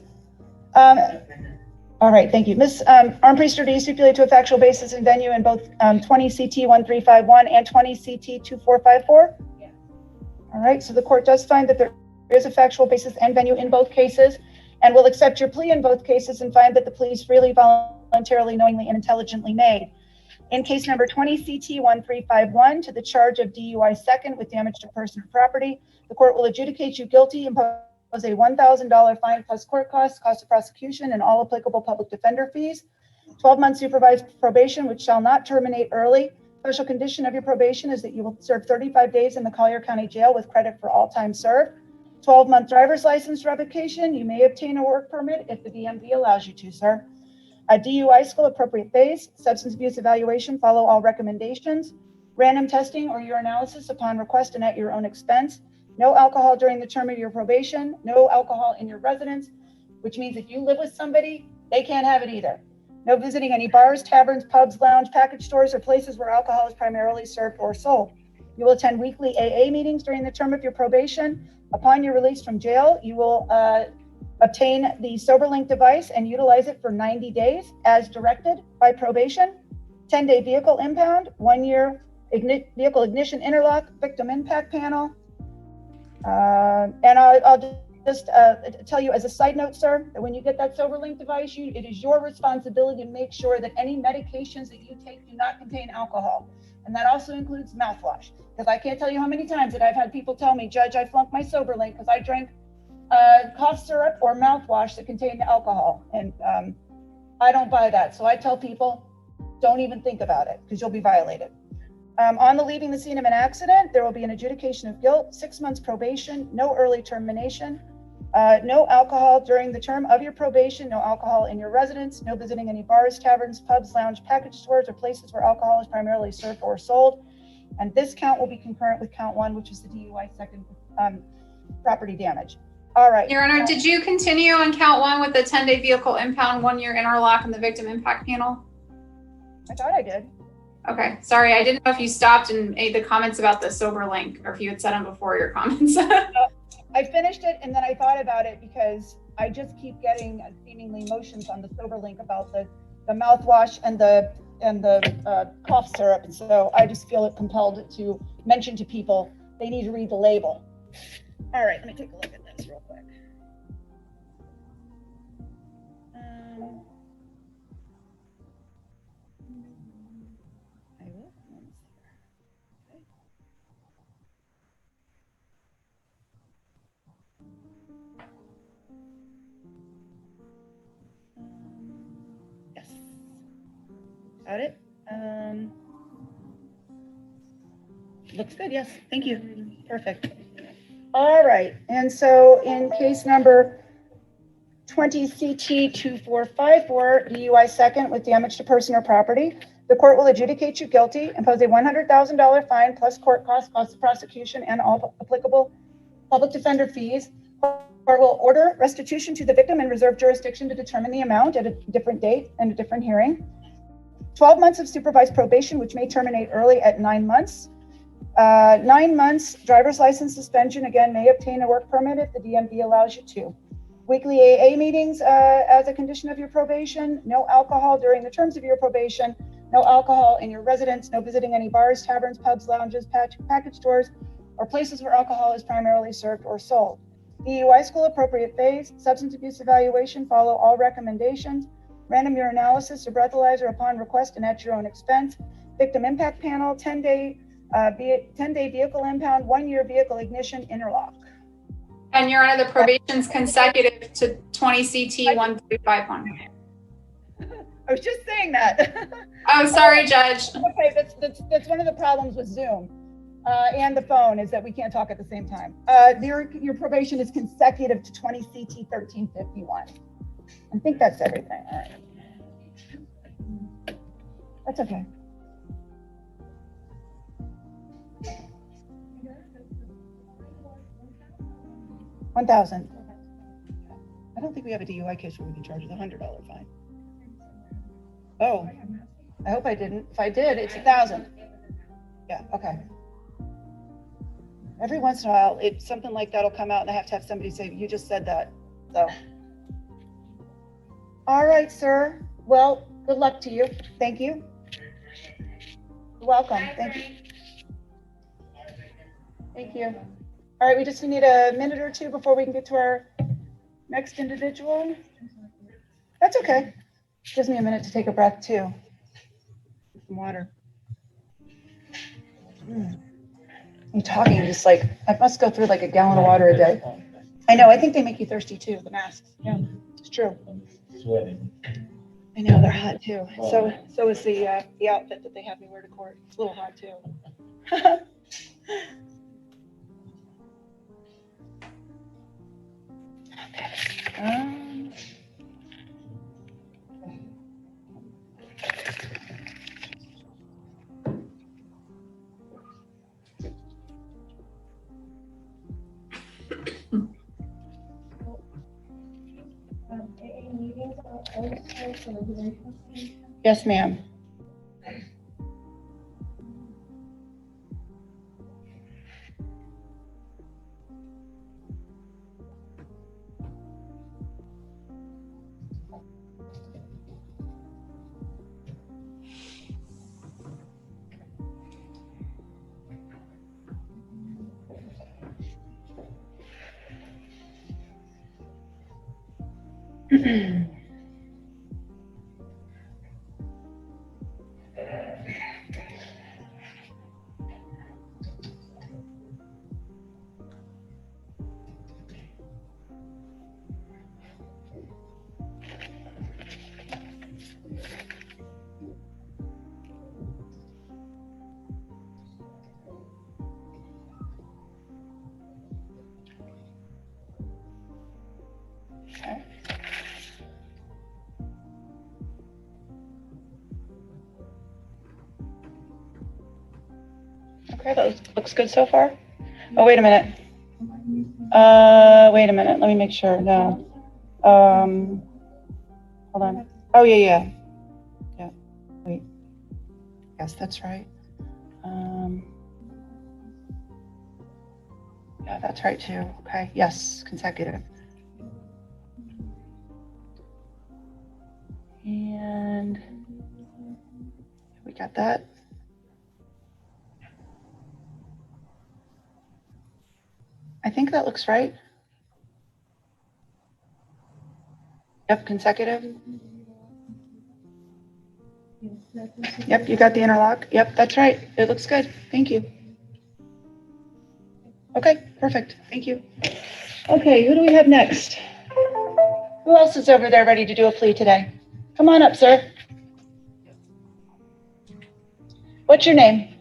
All right. Thank you. Ms. Armpriester, do you stipulate to a factual basis and venue in both 20 CT 1351 and 20 CT 2454?
Yes.
All right. So the court does find that there is a factual basis and venue in both cases, and will accept your plea in both cases and find that the plea is freely, voluntarily, knowingly, and intelligently made. In case number 20 CT 1351 to the charge of DUI second with damage to person or property, the court will adjudicate you guilty, impose impose a $1,000 fine plus court costs, cost of prosecution, and all applicable public defender fees. 12-month supervised probation, which shall not terminate early. Special condition of your probation is that you will serve 35 days in the Collier County Jail with credit for all time served. 12-month driver's license revocation. You may obtain a work permit if the DMV allows you to, sir. A DUI school, appropriate phase. Substance abuse evaluation, follow all recommendations. Random testing or urinalysis upon request and at your own expense. No alcohol during the term of your probation. No alcohol in your residence, which means if you live with somebody, they can't have it either. No visiting any bars, taverns, pubs, lounge, package stores, or places where alcohol is primarily served or sold. You will attend weekly AA meetings during the term of your probation. Upon your release from jail, you will obtain the SoberLink device and utilize it for 90 days as directed by probation. 10-day vehicle impound, 1-year vehicle ignition interlock, victim impact panel. And I'll just tell you as a side note, sir, that when you get that SoberLink device, it is your responsibility to make sure that any medications that you take do not contain alcohol. And that also includes mouthwash. Because I can't tell you how many times that I've had people tell me, Judge, I flunked my SoberLink because I drank cough syrup or mouthwash that contained alcohol. And I don't buy that. So I tell people, don't even think about it because you'll be violated. On the leaving the scene of an accident, there will be an adjudication of guilt, 6 months probation, no early termination, no alcohol during the term of your probation, no alcohol in your residence, no visiting any bars, taverns, pubs, lounge, package stores, or places where alcohol is primarily served or sold. And this count will be concurrent with count 1, which is the DUI second property damage. All right.
Your Honor, did you continue on count 1 with the 10-day vehicle impound, 1-year interlock, and the victim impact panel?
I thought I did.
Okay, sorry, I didn't know if you stopped and made the comments about the SoberLink or if you had said them before your comments.
I finished it and then I thought about it because I just keep getting seemingly motions on the SoberLink about the mouthwash and the cough syrup, and so I just feel it compelled to mention to people they need to read the label. All right, let me take a look at this real quick. Yes, got it. Looks good, yes, thank you, perfect. All right, and so in case number 20 CT 2454, DUI second with damage to person or property, the court will adjudicate you guilty, impose a $100,000 fine plus court costs, cost of prosecution, and all applicable public defender fees. Court will order restitution to the victim and reserve jurisdiction to determine the amount at a different date and a different hearing. 12 months of supervised probation, which may terminate early at 9 months. 9 months driver's license suspension, again, may obtain a work permit if the DMV allows you to. Weekly AA meetings as a condition of your probation. No alcohol during the terms of your probation. No alcohol in your residence. No visiting any bars, taverns, pubs, lounges, package stores, or places where alcohol is primarily served or sold. DUI school, appropriate phase. Substance abuse evaluation, follow all recommendations. Random urinalysis or breathalyzer upon request and at your own expense. Victim impact panel, 10-day vehicle impound, 1-year vehicle ignition interlock.
And Your Honor, the probation's consecutive to 20 CT 1351.
I was just saying that.
Oh, sorry, Judge.
Okay, that's one of the problems with Zoom and the phone is that we can't talk at the same time. Your probation is consecutive to 20 CT 1351. I think that's everything. All right. That's okay. $1,000. I don't think we have a DUI case where we can charge the $100 fine. Oh, I hope I didn't. If I did, it's $1,000. Yeah, okay. Every once in a while, something like that'll come out and I have to have somebody say, you just said that. So, all right, sir. Well, good luck to you. Thank you. You're welcome. Thank you. Thank you. All right, we just need a minute or two before we can get to our next individual. That's okay. Gives me a minute to take a breath too. Some water. I'm talking just like, I must go through like a gallon of water a day. I know, I think they make you thirsty too, the masks. Yeah, it's true.
I'm sweating.
I know, they're hot too. So is the outfit that they have me wear to court. It's a little hot too. Um,
AA meetings are also for regulations.
yes, ma'am. Okay. Okay, that looks good so far. Oh, wait a minute. Wait a minute. Let me make sure. No. Hold on. Oh, yeah. Wait. Yes, that's right. Yeah, that's right too. Okay. Yes, consecutive. And we got that. I think that looks right. Yep, consecutive. Yep, you got the interlock. Yep, that's right. It looks good. Thank you. Okay, perfect. Thank you. Okay, who do we have next? Who else is over there ready to do a plea today? Come on up, sir. What's your name?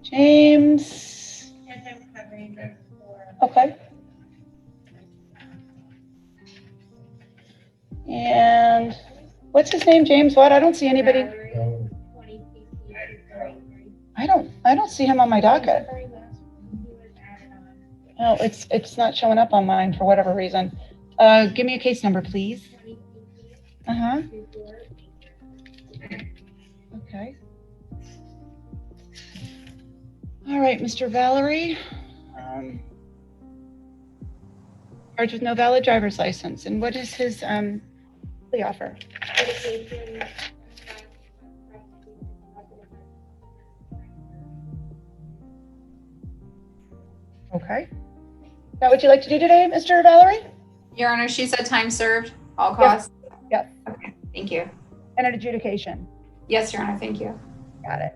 James.
And I'm covering this for.
Okay. And what's his name? James what? I don't see anybody.
Valerie, 20 CC 243.
I don't see him on my docket.
He was added on.
No, it's not showing up on mine for whatever reason. Give me a case number, please.
20 CC
Uh-huh.
243.
Okay. All right, Mr. Valerie. Charged with no valid driver's license. And what is his plea offer?
Litigation.
Okay. Is that what you'd like to do today, Mr. Valerie?
Your Honor, she said time served, all costs.
Yes.
Okay, thank you.
And an adjudication.
Yes, Your Honor, thank you.
Got it.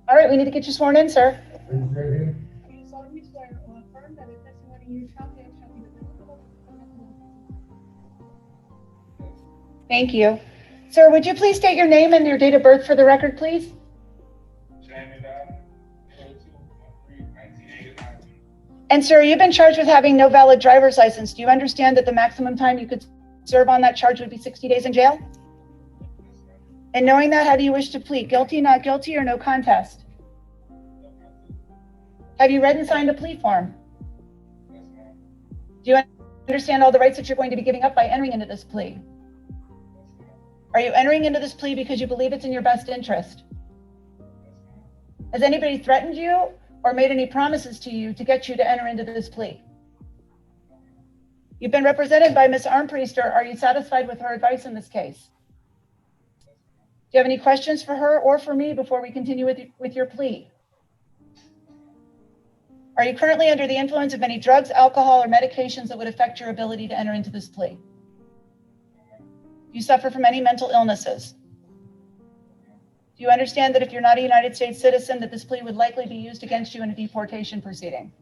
All right, we need to get you sworn in, sir.
Do you solemnly swear or affirm that the testimony you shall give shall be the truth,
Thank you. Sir, would you please state your name and your date of birth for the record, please? And sir, you've been charged with having no valid driver's license. Do you understand that the maximum time you could serve on that charge would be 60 days in jail? And knowing that, how do you wish to plead? Guilty, not guilty, or no contest? Have you read and signed a plea form? Do you understand all the rights that you're going to be giving up by entering into this plea? Are you entering into this plea because you believe it's in your best interest? Has anybody threatened you or made any promises to you to get you to enter into this plea? You've been represented by Ms. Armpriester. Are you satisfied with her advice in this case? Do you have any questions for her or for me before we continue with your plea? Are you currently under the influence of any drugs, alcohol, or medications that would affect your ability to enter into this plea? Do you suffer from any mental illnesses? Do you understand that if you're not a United States citizen, that this plea would likely be used against you in a deportation proceeding?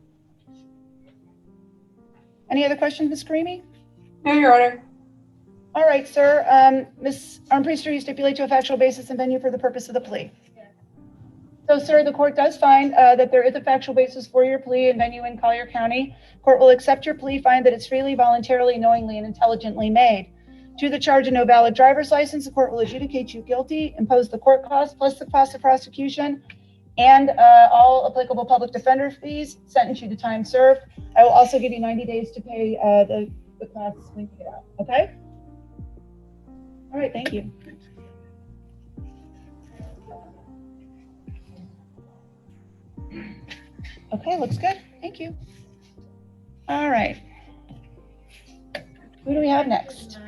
Any other questions, Ms. Karimi?
No, Your Honor.
All right, sir. Ms. Armpriester, you stipulate to a factual basis and venue for the purpose of the plea. So, sir, the court does find that there is a factual basis for your plea and venue in Collier County. Court will accept your plea, find that it's freely, voluntarily, knowingly, and intelligently made. To the charge of no valid driver's license, the court will adjudicate you guilty, impose the court costs plus the cost of prosecution, and all applicable public defender fees, sentence you to time served. I will also give you 90 days to pay the costs when you get out, okay? All right, thank you. Okay, looks good, thank you. All right. Who do we have next?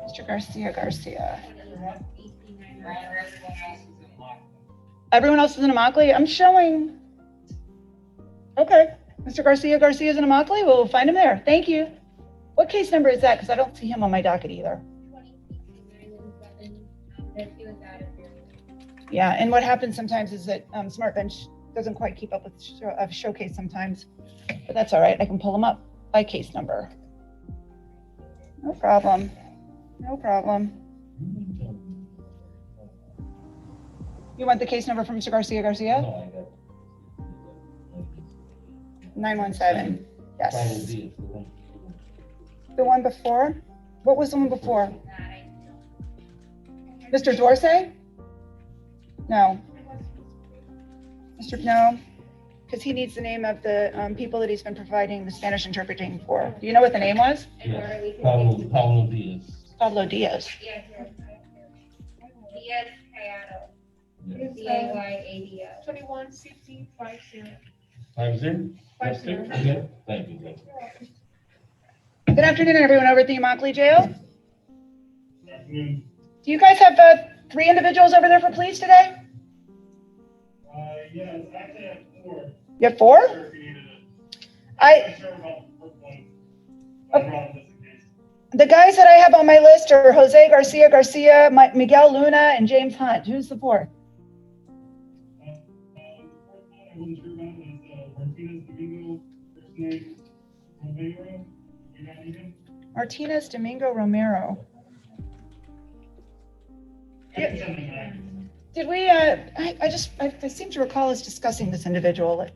Mr. Garcia. Everyone else is in Immokalee? I'm showing. Okay, Mr. Garcia is in Immokalee. We'll find him there. Thank you. What case number is that? Because I don't see him on my docket either. Yeah, and what happens sometimes is that SmartBench doesn't quite keep up with Showcase sometimes, but that's all right. I can pull them up by case number. No problem. No problem. You want the case number from Mr. Garcia?
No, I got
917. Yes. The one before? What was the one before? Mr. Dorsey? No. No, because he needs the name of the people that he's been providing the Spanish interpreting for. Do you know what the name was?
Yes. Pablo Diaz.
Pablo Diaz.
Diaz Cayado.
Yes.
DAYADO.
21 CT 50.
50?
50.
Okay, thank you.
Good afternoon, everyone over at the Immokalee Jail.
Good afternoon.
Do you guys have 3 individuals over there for police today?
Yes, actually I have 4.
You have 4?
Sure, if you needed it.
I
Sure about the first one. I brought this in case.
The guys that I have on my list are Jose Garcia, Miguel Luna, and James Hunt. Who's the 4th?
The fourth one I wasn't sure about was Martinez Domingo, first name Romero. You not need him?
Martinez Domingo Romero.
I can send him back.
Did we, I seem to recall us discussing this individual.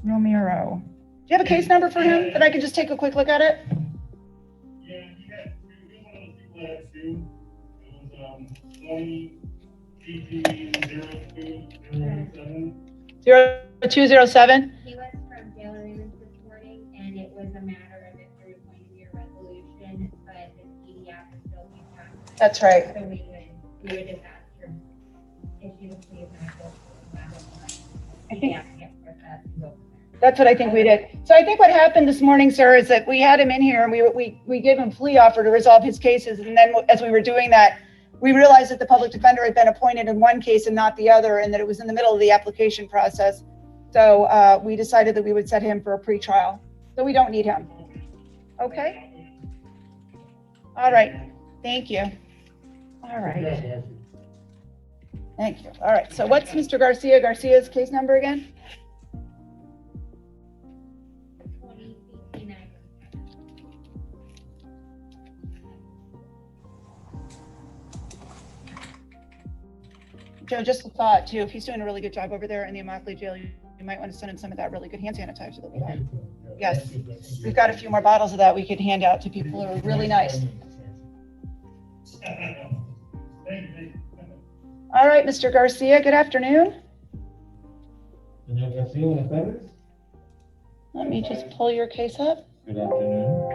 Romero. Do you have a case number for him that I can just take a quick look at it?
Yeah, he had 2. He was one of those people that had 2. It was
0207.
He was from jail arraignments this morning, and it was a matter of if there was going to be a resolution, but the PDF is still being processed.
That's right.
So we would just ask her if she would please not go to
I think-
PDF get processed and go from there.
That's what I think we did. So I think what happened this morning, sir, is that we had him in here and we gave him a plea offer to resolve his cases. And then as we were doing that, we realized that the public defender had been appointed in one case and not the other, and that it was in the middle of the application process. So we decided that we would set him for a pretrial. So we don't need him. Okay? All right. Thank you. All right. Thank you. All right. So what's Mr. Garcia's case number again?
2069.
Joe, just a thought too, if he's doing a really good job over there in the Immokalee Jail, you might want to send him some of that really good hand sanitizer that we have. Yes, we've got a few more bottles of that we could hand out to people who are really nice. All right, Mr. Garcia, good afternoon.
Señor Garcia, buenas tardes.
Let me just pull your case up.
Good afternoon.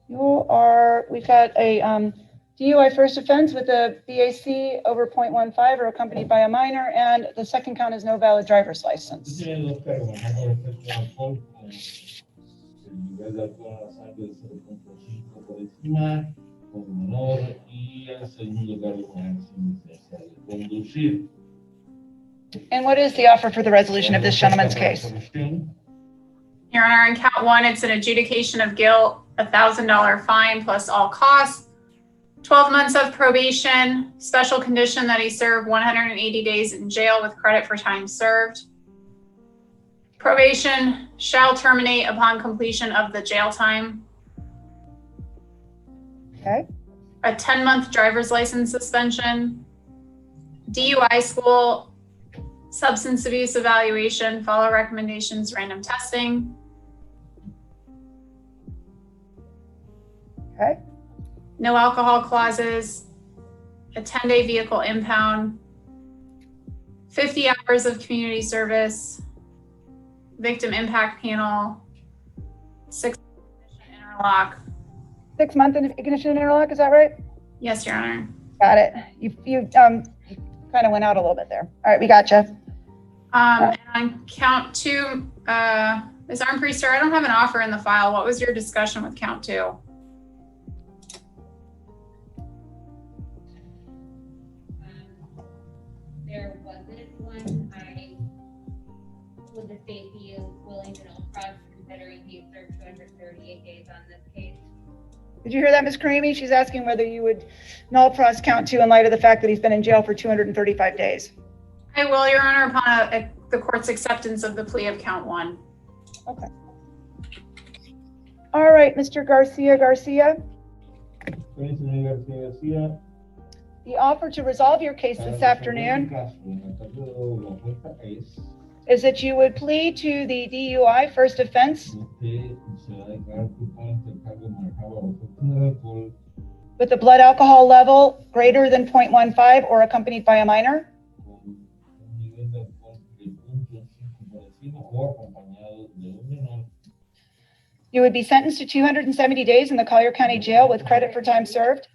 We've got a DUI first offense with a BAC over 0.15 or accompanied by a minor, and the second count is no valid driver's license.
Tiene 2 cargos, uno por efecto de alcohol con el nivel de alcohol en la sangre de 0.5 por encima, con menor, y el segundo cargo con licencia de conducir.
And what is the offer for the resolution of this gentleman's case?
Your Honor, in count 1, it's an adjudication of guilt, $1,000 fine plus all costs, 12 months of probation, special condition that he serve 180 days in jail with credit for time served. Probation shall terminate upon completion of the jail time.
Okay.
A 10-month driver's license suspension. DUI school, substance abuse evaluation, follow recommendations, random testing.
Okay.
No alcohol clauses, a 10-day vehicle impound, 50 hours of community service, victim impact panel, 6 interlock.
6-month ignition interlock, is that right?
Yes, Your Honor.
Got it. You kind of went out a little bit there. All right, we gotcha.
And on count 2, Ms. Armpriester, I don't have an offer in the file. What was your discussion with count 2?
There wasn't one. Would the state be willing to null cross considering he served 238 days on this case?
Did you hear that, Ms. Karimi? She's asking whether you would null pros count 2 in light of the fact that he's been in jail for 235 days.
I will, Your Honor, upon the court's acceptance of the plea of count 1.
Okay. All right, Mr. Garcia. The offer to resolve your case this afternoon is that you would plead to the DUI first offense with a blood alcohol level greater than 0.15 or accompanied by a minor. You would be sentenced to 270 days in the Collier County Jail with credit for time served.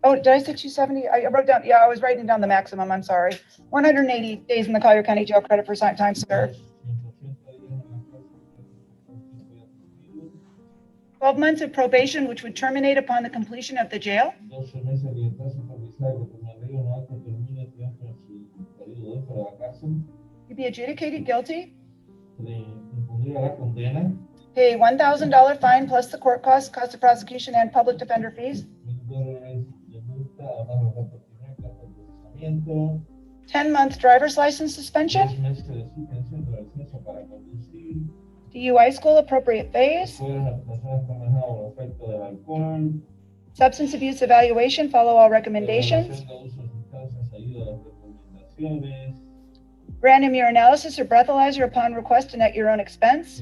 Oh, did I say 270? I wrote down, yeah, I was writing down the maximum, I'm sorry. 180 days in the Collier County Jail, credit for time served. 12 months of probation, which would terminate upon the completion of the jail. You'd be adjudicated guilty. Pay $1,000 fine plus the court cost of prosecution, and public defender fees. 10-month driver's license suspension. DUI school, appropriate phase. Substance abuse evaluation, follow all recommendations. Random urinalysis or breathalyzer upon request and at your own expense.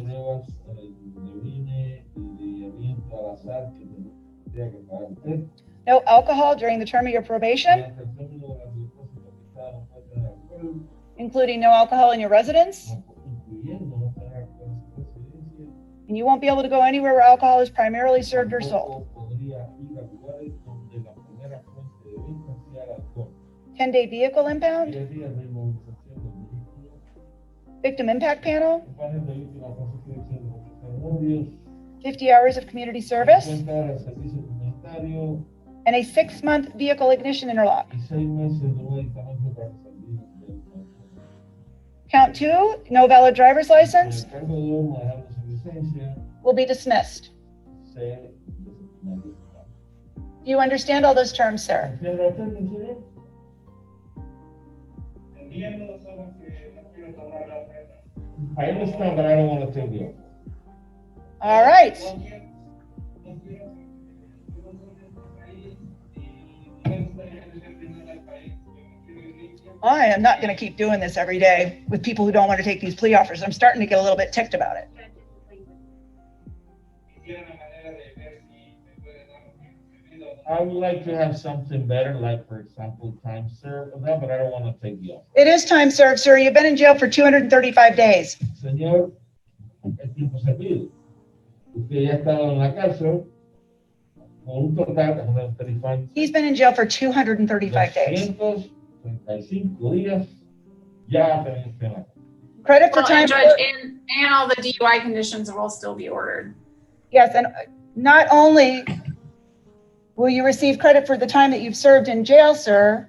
No alcohol during the term of your probation, including no alcohol in your residence. And you won't be able to go anywhere where alcohol is primarily served or sold. 10-day vehicle impound. Victim impact panel. 50 hours of community service. And a 6-month vehicle ignition interlock. Count 2, no valid driver's license, will be dismissed. Do you understand all those terms, sir?
I understand, but I don't want to take you.
All right. I am not going to keep doing this every day with people who don't want to take these plea offers. I'm starting to get a little bit ticked about it.
I would like to have something better, like, for example, time served, but I don't want to take you off.
It is time served, sir. You've been in jail for 235 days.
Señor, el tiempo servido. Usted ya ha estado en la cárcel por un total de 135.
He's been in jail for 235 days.
235 días. Ya tenemos que la.
Credit for
Well,
time
and Judge,
served.
and all the DUI conditions will still be ordered.
Yes, and not only will you receive credit for the time that you've served in jail, sir,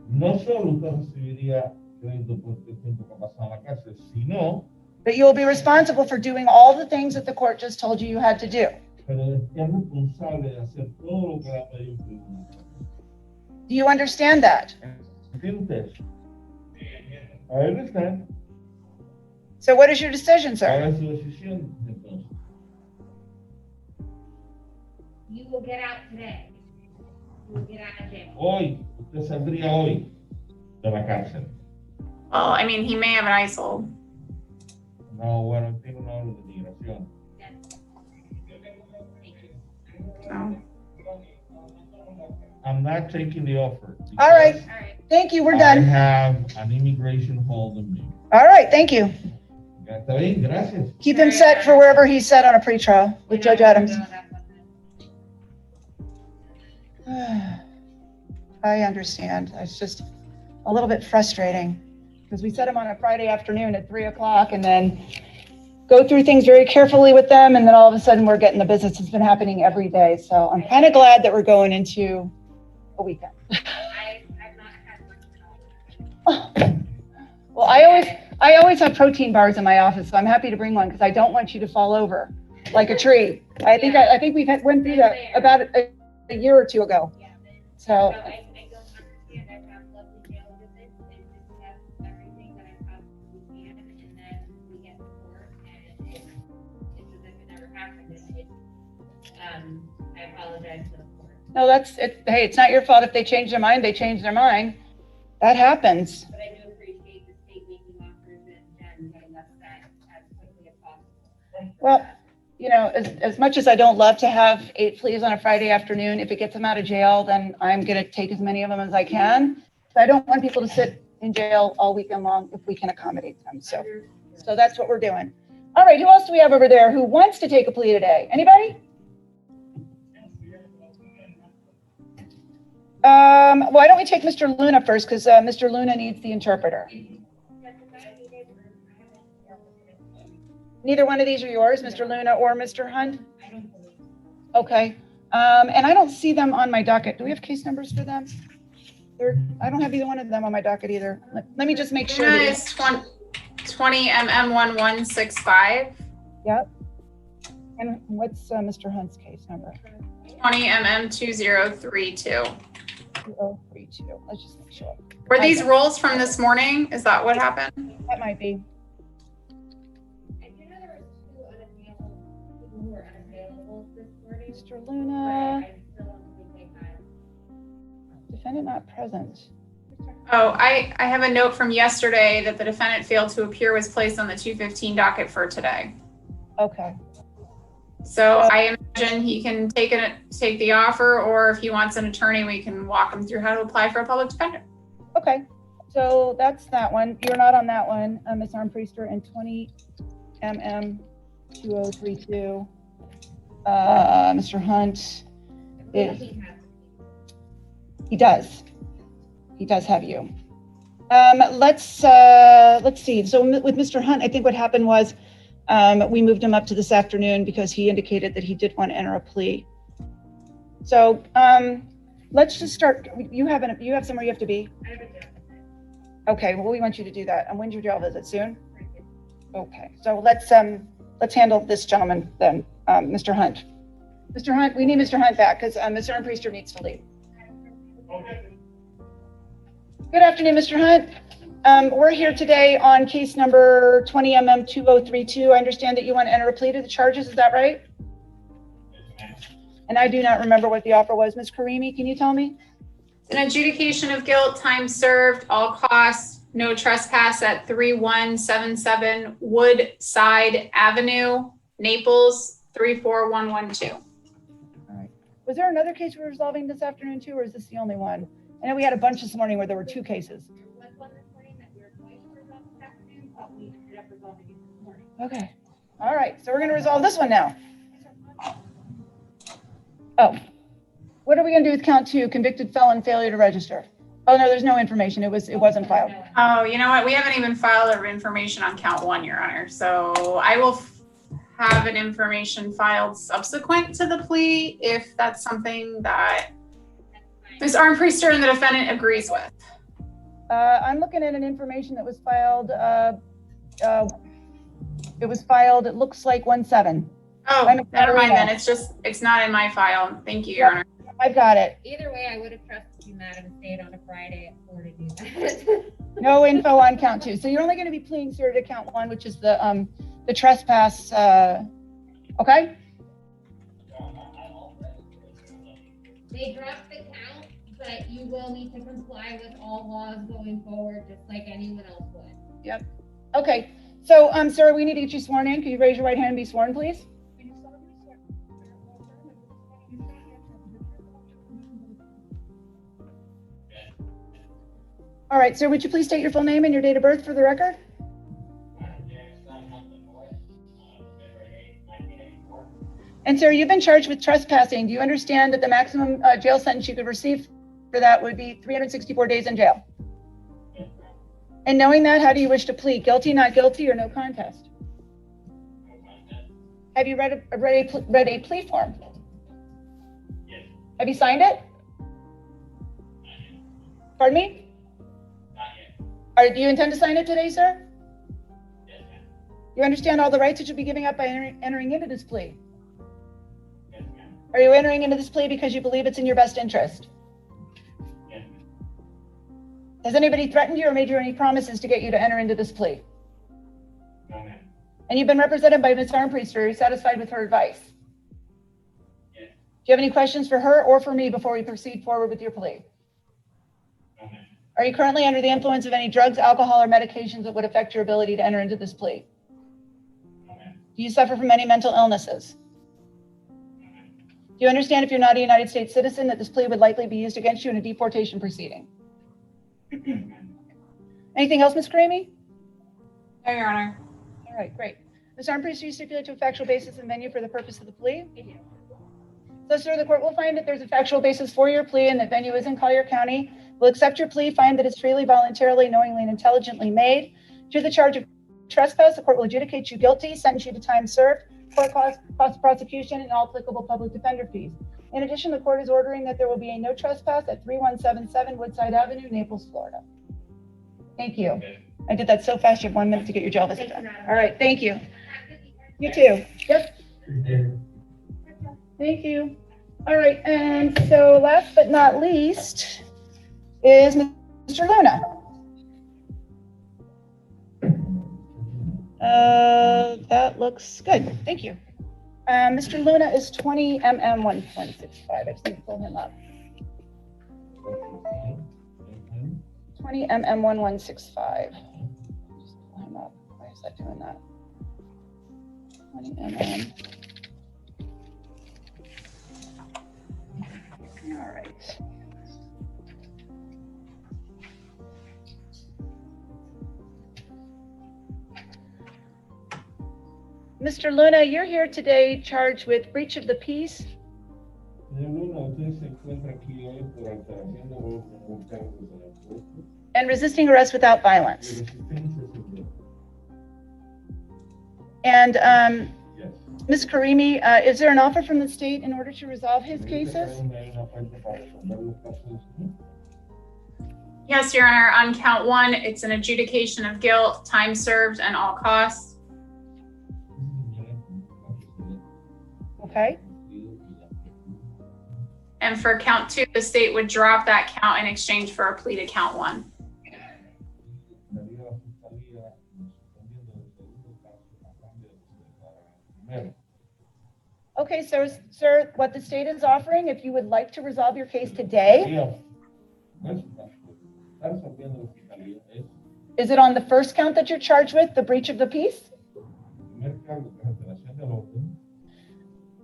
No solo usted recibiría crédito por el tiempo que ha pasado en la cárcel, sino
but you will be responsible for doing all the things that the court just told you had to do.
pero es responsable de hacer todo lo que le ha pedido el tribunal.
Do you understand that?
¿Entiende usted? I understand.
So what is your decision, sir?
¿Cuál es su decisión entonces?
You will get out today. You will get out of jail.
Hoy, usted saldría hoy de la cárcel.
Well, I mean, he may have an ICE hold.
No, bueno, tiene una orden de migración.
No.
I'm not taking the offer.
All right.
because
All right.
Thank you, we're
I
done.
have an immigration hold on me.
All right, thank you.
Está bien, gracias.
Keep him set for wherever he's set on a pretrial with Judge Adams. I understand. It's just a little bit frustrating because we set him on a Friday afternoon at 3 o'clock and then go through things very carefully with them. And then all of a sudden we're getting the business. It's been happening every day. So I'm kind of glad that we're going into a weekend.
I've not had one.
Well, I always have protein bars in my office, so I'm happy to bring one because I don't want you to fall over like a tree. I think we've went through that about a year or two ago.
Yeah.
So
I don't understand. I have lovely jail visits and discuss everything that I possibly can, and then we get to court, and it's as if it never happened. I apologize to the court.
no, that's it. Hey, it's not your fault if they change their mind. They change their mind. That happens.
But I do appreciate the state making offers and getting us that as quickly as possible.
Well, you know, as much as I don't love to have 8 pleas on a Friday afternoon, if it gets them out of jail, then I'm going to take as many of them as I can. But I don't want people to sit in jail all weekend long if we can accommodate them. So that's what we're doing. All right, who else do we have over there who wants to take a plea today? Anybody? Why don't we take Mr. Luna first, because Mr. Luna needs the interpreter. Neither one of these are yours, Mr. Luna or Mr. Hunt?
I don't believe.
Okay, and I don't see them on my docket. Do we have case numbers for them? I don't have either one of them on my docket either. Let me just make sure.
Luna
that-
is 20 MM1165.
Yep. And what's Mr. Hunt's case number?
20 MM2032.
2032. Let's just make sure.
Were these rolls from this morning? Is that what happened?
That might be.
I do know there were 2 unavailable, people who were unavailable this morning,
Mr.
but
Luna,
I still don't think they got.
defendant not present.
Oh, I have a note from yesterday that the defendant failed to appear was placed on the 215 docket for today.
Okay.
So I imagine he can take the offer, or if he wants an attorney, we can walk him through how to apply for a public defender.
Okay. So that's that one. You're not on that one, Ms. Armpriester, and 20 MM2032. Mr. Hunt, he does. He does have you. Let's see. So with Mr. Hunt, I think what happened was we moved him up to this afternoon because he indicated that he did want to enter a plea. So let's just start. You have somewhere you have to be.
I have a jail visit.
Okay. Well, we want you to do that. And when's your jail visit? Soon? Okay. So let's handle this gentleman then, Mr. Hunt. Mr. Hunt, we need Mr. Hunt back because Mr. Armpriester needs to leave. Good afternoon, Mr. Hunt. We're here today on case number 20 MM2032. I understand that you want to enter a plea to the charges. Is that right? And I do not remember what the offer was. Ms. Karimi, can you tell me?
An adjudication of guilt, time served, all costs, no trespass at 3177 Woodside Avenue, Naples, 34112.
All right. Was there another case we're resolving this afternoon too, or is this the only one? I know we had a bunch this morning where there were 2 cases.
There was one this morning that we were going to resolve this afternoon, but we ended up resolving it this morning.
Okay. All right. So we're going to resolve this one now. Oh, what are we going to do with count 2, convicted felon failure to register? Oh, no, there's no information. It wasn't filed.
Oh, you know what? We haven't even filed our information on count 1, Your Honor. So I will have an information filed subsequent to the plea if that's something that Ms. Armpriester and the defendant agrees with.
I'm looking at an information that was filed. It was filed, it looks like 1/7.
Oh,
I'm
never mind
Nicola.
then. It's not in my file. Thank you, Your Honor.
I've got it.
Either way, I would have trusted you, Madam, stayed on a Friday at 4 to do that.
No info on count 2. So you're only going to be pleading, sir, to count 1, which is the trespass. Okay.
They dropped the count, but you will need to comply with all laws going forward, just like anyone else would.
Yep. Okay. So, sir, we need to get you sworn in. Can you raise your right hand and be sworn, please? All right, sir, would you please state your full name and your date of birth for the record? And sir, you've been charged with trespassing. Do you understand that the maximum jail sentence you could receive for that would be 364 days in jail? And knowing that, how do you wish to plead? Guilty, not guilty, or no contest? Have you read a plea form?
Yes.
Have you signed it? Pardon me? Do you intend to sign it today, sir?
Yes, ma'am.
You understand all the rights that you'll be giving up by entering into this plea?
Yes, ma'am.
Are you entering into this plea because you believe it's in your best interest?
Yes, ma'am.
Has anybody threatened you or made you any promises to get you to enter into this plea?
No, ma'am.
And you've been represented by Ms. Armpriest. Are you satisfied with her advice?
Yes.
Do you have any questions for her or for me before we proceed forward with your plea?
No, ma'am.
Are you currently under the influence of any drugs, alcohol, or medications that would affect your ability to enter into this plea?
No, ma'am.
Do you suffer from any mental illnesses?
No, ma'am.
Do you understand if you're not a United States citizen that this plea would likely be used against you in a deportation proceeding?
Yes, ma'am.
Anything else, Ms. Cramy?
No, Your Honor.
All right, great. Ms. Armpriest, do you stipulate to a factual basis and venue for the purpose of the plea?
I do.
So, sir, the court will find that there's a factual basis for your plea and that venue is in Collier County. Will accept your plea, find that it's freely, voluntarily, knowingly, and intelligently made. To the charge of trespass, the court will adjudicate you guilty, sentence you to time served, court cost of prosecution, and all applicable public defender fees. In addition, the court is ordering that there will be a no trespass at 3177 Woodside Avenue, Naples, Florida. Thank you.
Okay.
I did that so fast, you have 1 minute to get your jail visit
Thank you,
done.
Madam.
All right, thank you. You too. Yep.
Okay.
Thank you. All right, and so last but not least is Mr. Luna. That looks good. Thank you. Mr. Luna is 20 MM1165. I just need to pull him up. 20 MM1165. Just pull him up. Why is that doing that? 20 MM. All right. Mr. Luna, you're here today charged with breach of the peace
Señor Luna, usted se encuentra aquí hoy por alteración de un cargo de la corte
and resisting arrest without
y
violence.
resistencia civil.
And
Yes.
Ms. Karimi, is there an offer from the state in order to resolve his cases?
Hay una parte para resolver los casos, ¿no?
Yes, Your Honor. On count 1, it's an adjudication of guilt, time served, and all costs.
Okay.
And for count 2, the state would drop that count in exchange for a plea to count 1.
Okay, so sir, what the state is offering, if you would like to resolve your case today, is it on the first count that you're charged with, the breach of the peace?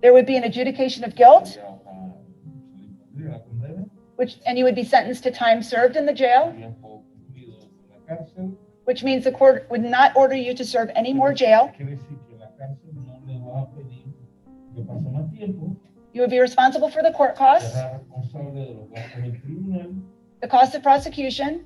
There would be an adjudication of guilt, and you would be sentenced to time served in the jail, which means the court would not order you to serve any more jail. You would be responsible for the court costs, the cost of prosecution.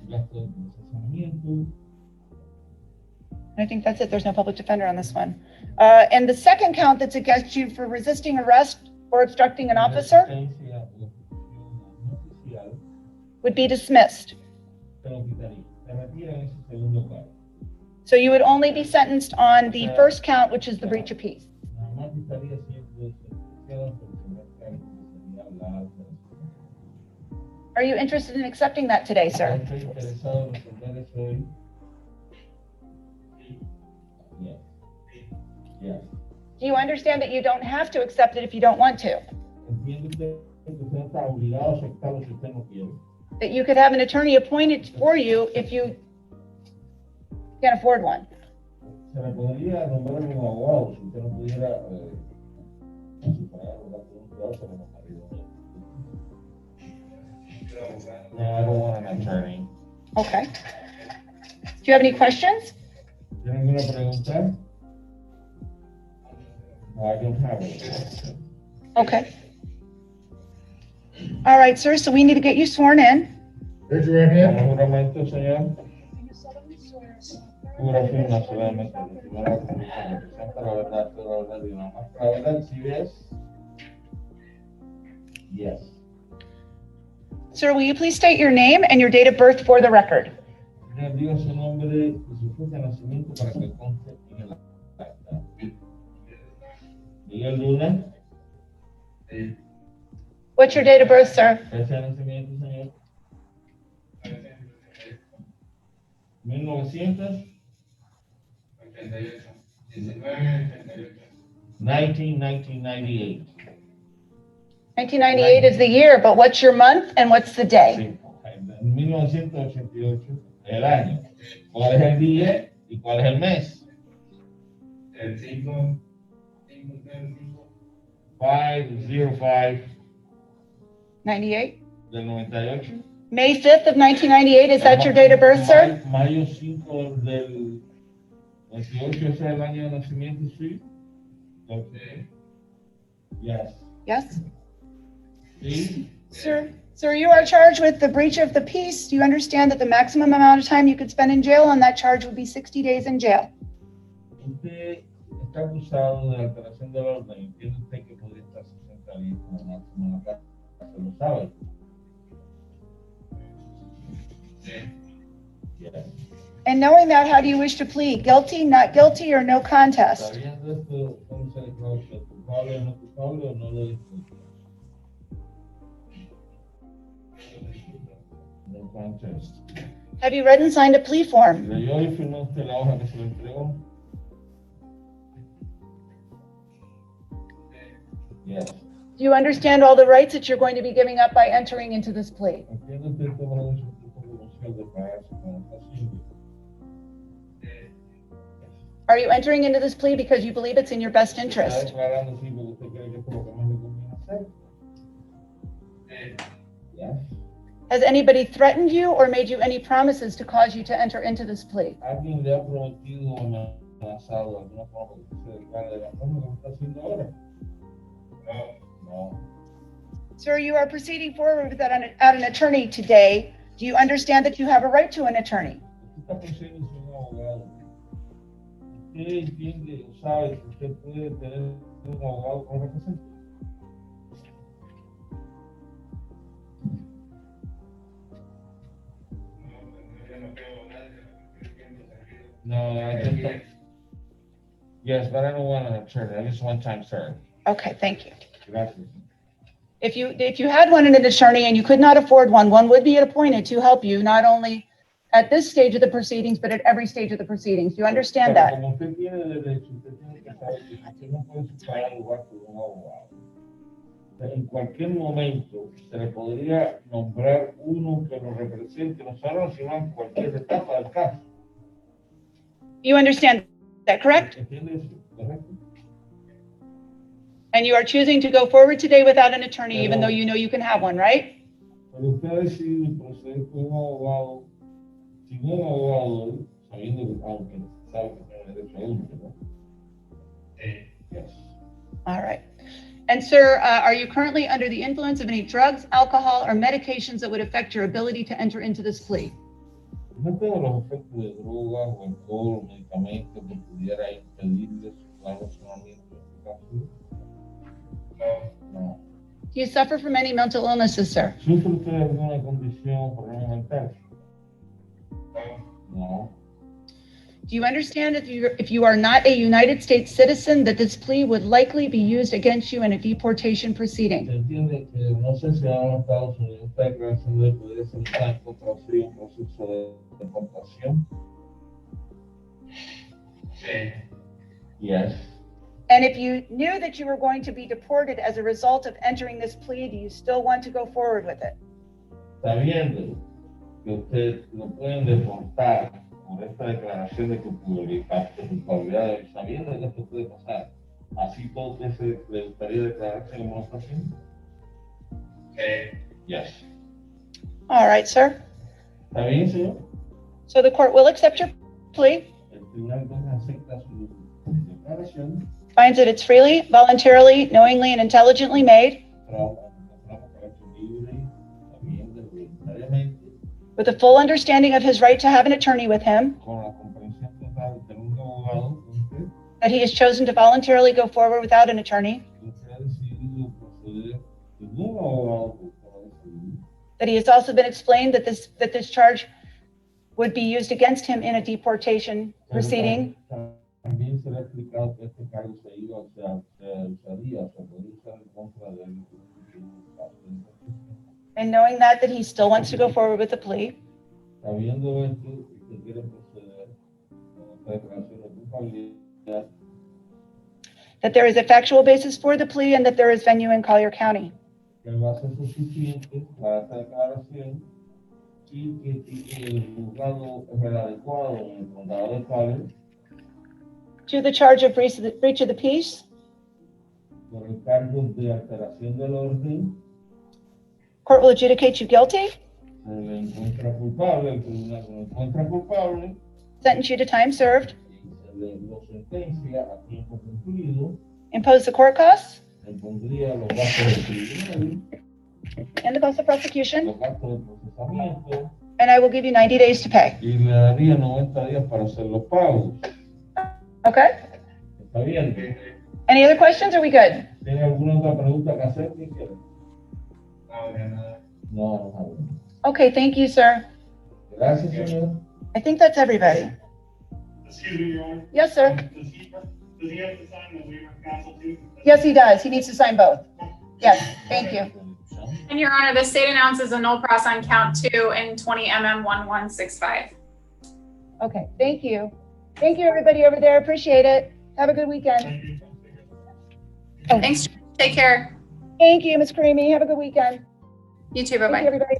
I think that's it. There's no public defender on this one. And the second count that's against you for resisting arrest or obstructing an officer would be dismissed. So you would only be sentenced on the first count, which is the breach of peace. Are you interested in accepting that today, sir?
Estoy interesado en resolver eso hoy. Yes. Yes.
Do you understand that you don't have to accept it if you don't want to?
Entiende usted que usted no está obligado a aceptarlo si usted no quiere.
That you could have an attorney appointed for you if you can't afford one.
Se le podría nombrar un abogado si usted no pudiera superar los gastos de un abogado, se le nombraría uno. No, I don't want an attorney.
Okay. Do you have any questions?
¿Tiene alguna pregunta? No, I don't have it.
Okay. All right, sir, so we need to get you sworn in.
Raise your right hand. Juramento, señor.
Do you solemnly swear
Juro firme solemnemente que primero que representa la verdad, toda la verdad y nada más que la verdad, ¿sí ves? Yes.
Sir, will you please state your name and your date of birth for the record?
Señor, diga su nombre y su fecha de nacimiento para que conste en el acta. Miguel Luna.
What's your date of birth, sir?
Fecha de nacimiento, señor. 1988. 1998.
1998 is the year, but what's your month and what's the day?
Sí, en 1988, el año. ¿Cuál es el día y cuál es el mes? El 505
98?
del 98.
May 5th of 1998, is that your date of birth, sir?
Mayo 5 del 98 es el año de nacimiento, sí. Okay. Yes.
Yes?
Sí.
Sir, you are charged with the breach of the peace. Do you understand that the maximum amount of time you could spend in jail on that charge would be 60 days in jail?
Usted está acusado de alteración del orden. Entiende usted que podría estar 60 días como máximo en la cárcel, ¿lo sabe? Yes.
And knowing that, how do you wish to plead? Guilty, not guilty, or no contest?
Sabiendo esto, ¿cómo se declara usted? ¿Culpable o no culpable o no lo discute? No contest.
Have you read and signed a plea form?
¿Leyó y firmó usted la hoja que se le entregó? Yes.
Do you understand all the rights that you're going to be giving up by entering into this plea?
¿Entiende usted todos los derechos de pagarse con el paciente?
Are you entering into this plea because you believe it's in your best
¿Está
interest?
declarando sí porque usted cree que esto es lo que más le conviene hacer? Yes.
Has anybody threatened you or made you any promises to cause you to enter into this plea?
¿Alguien le ha prometido o amenazado de alguna forma que se declare de la forma que lo está haciendo ahora? No.
Sir, you are proceeding forward without an attorney today. Do you understand that you have a right to an attorney?
Usted está procediendo sin un abogado. Usted entiende o sabe que usted puede tener un abogado que lo represente. No, I think that. Yes, but I don't want an attorney. I just one time serve.
Okay, thank you.
Gracias.
If you had wanted an attorney and you could not afford one would be appointed to help you, not only at this stage of the proceedings, but at every stage of the proceedings. Do you understand
Pero
that?
como usted tiene derecho, usted tiene que saber que usted no puede superar el gasto de un abogado. En cualquier momento se le podría nombrar uno que lo represente, no solo sino en cualquier etapa del caso.
You understand that, correct?
¿Entiende eso? ¿Correcto?
And you are choosing to go forward today without an attorney, even though you know you can have one, right?
Pero usted ha decidido proceder con un abogado, sin un abogado, sabiendo que aunque sabe que tiene derecho a uno, ¿no? Yes.
All right. And sir, are you currently under the influence of any drugs, alcohol, or medications that would affect your ability to enter into this plea?
No todos los efectos de drogas o alcohol o medicamentos que pudiera impedirle su plano funcionamiento en este caso. No.
Do you suffer from any mental illnesses, sir?
¿Sufre usted de alguna condición, problema mental? No.
Do Do you understand if you are not a United States citizen, that this plea would likely be used against you in a deportation
Se
proceeding?
entiende que no sé si a los Estados Unidos esta declaración de puede ser usada contra usted en un proceso de deportación. Sí. Yes.
And if you knew that you were going to be deported as a result of entering this plea, do you still want to go forward with it?
Sabiendo que usted lo pueden deportar por esta declaración de culpabilidad, sabiendo que esto puede pasar, así todo usted le gustaría declararse como lo está haciendo. Yes.
All right, sir.
¿Está bien, señor?
So the court will accept your plea,
El tribunal entonces acepta su declaración,
finds that it's freely, voluntarily, knowingly, and intelligently made,
sabiendo voluntariamente,
with a full understanding of his right to have an attorney with him,
con la comprensión total de tener un abogado con usted,
that he has chosen to voluntarily go forward without an attorney,
que usted ha decidido proceder sin un abogado para decidir,
that he has also been explained that this charge would be used against him in a deportation proceeding,
también se le ha explicado que este cargo se iba, o sea, se usaría, se podría usar en contra de él.
and knowing that he still wants to go forward with the plea,
Sabiendo esto, que quiere proceder con esta declaración de culpabilidad,
that there is a factual basis for the plea, and that there is venue in Collier County.
que va a ser suficiente para esta declaración y que el juzgado es el adecuado en el condado de Collier
To the charge of breach of the peace,
por el cargo de alteración del orden,
court will adjudicate you guilty,
se le encuentra culpable, el tribunal lo encuentra culpable
sentence you to time served,
y se le lo sentencia a tiempo cumplido,
impose the court costs
le pondría los gastos del tribunal,
and the cost of prosecution,
los gastos de procesamiento
and I will give you 90 days to pay.
y le daría 90 días para hacer los pagos.
Okay?
¿Está bien?
Any other questions? Are we good?
¿Tiene alguna otra pregunta que hacer? ¿Qué quiere? No, no.
Okay, thank you, sir.
Gracias, señor.
I think that's everybody.
Excuse me, Your Honor.
Yes, sir.
Does he have to sign the waiver of counsel too?
Yes, he does. He needs to sign both. Yes, thank you.
And Your Honor, the state announces a null pros on count 2 in 20 MM 1165.
Okay, thank you. Thank you, everybody over there. Appreciate it. Have a good weekend.
Thank you.
Thanks. Take care.
Thank you, Ms. Creamy. Have a good weekend.
You too.
Thank you,
Bye-bye.
everybody.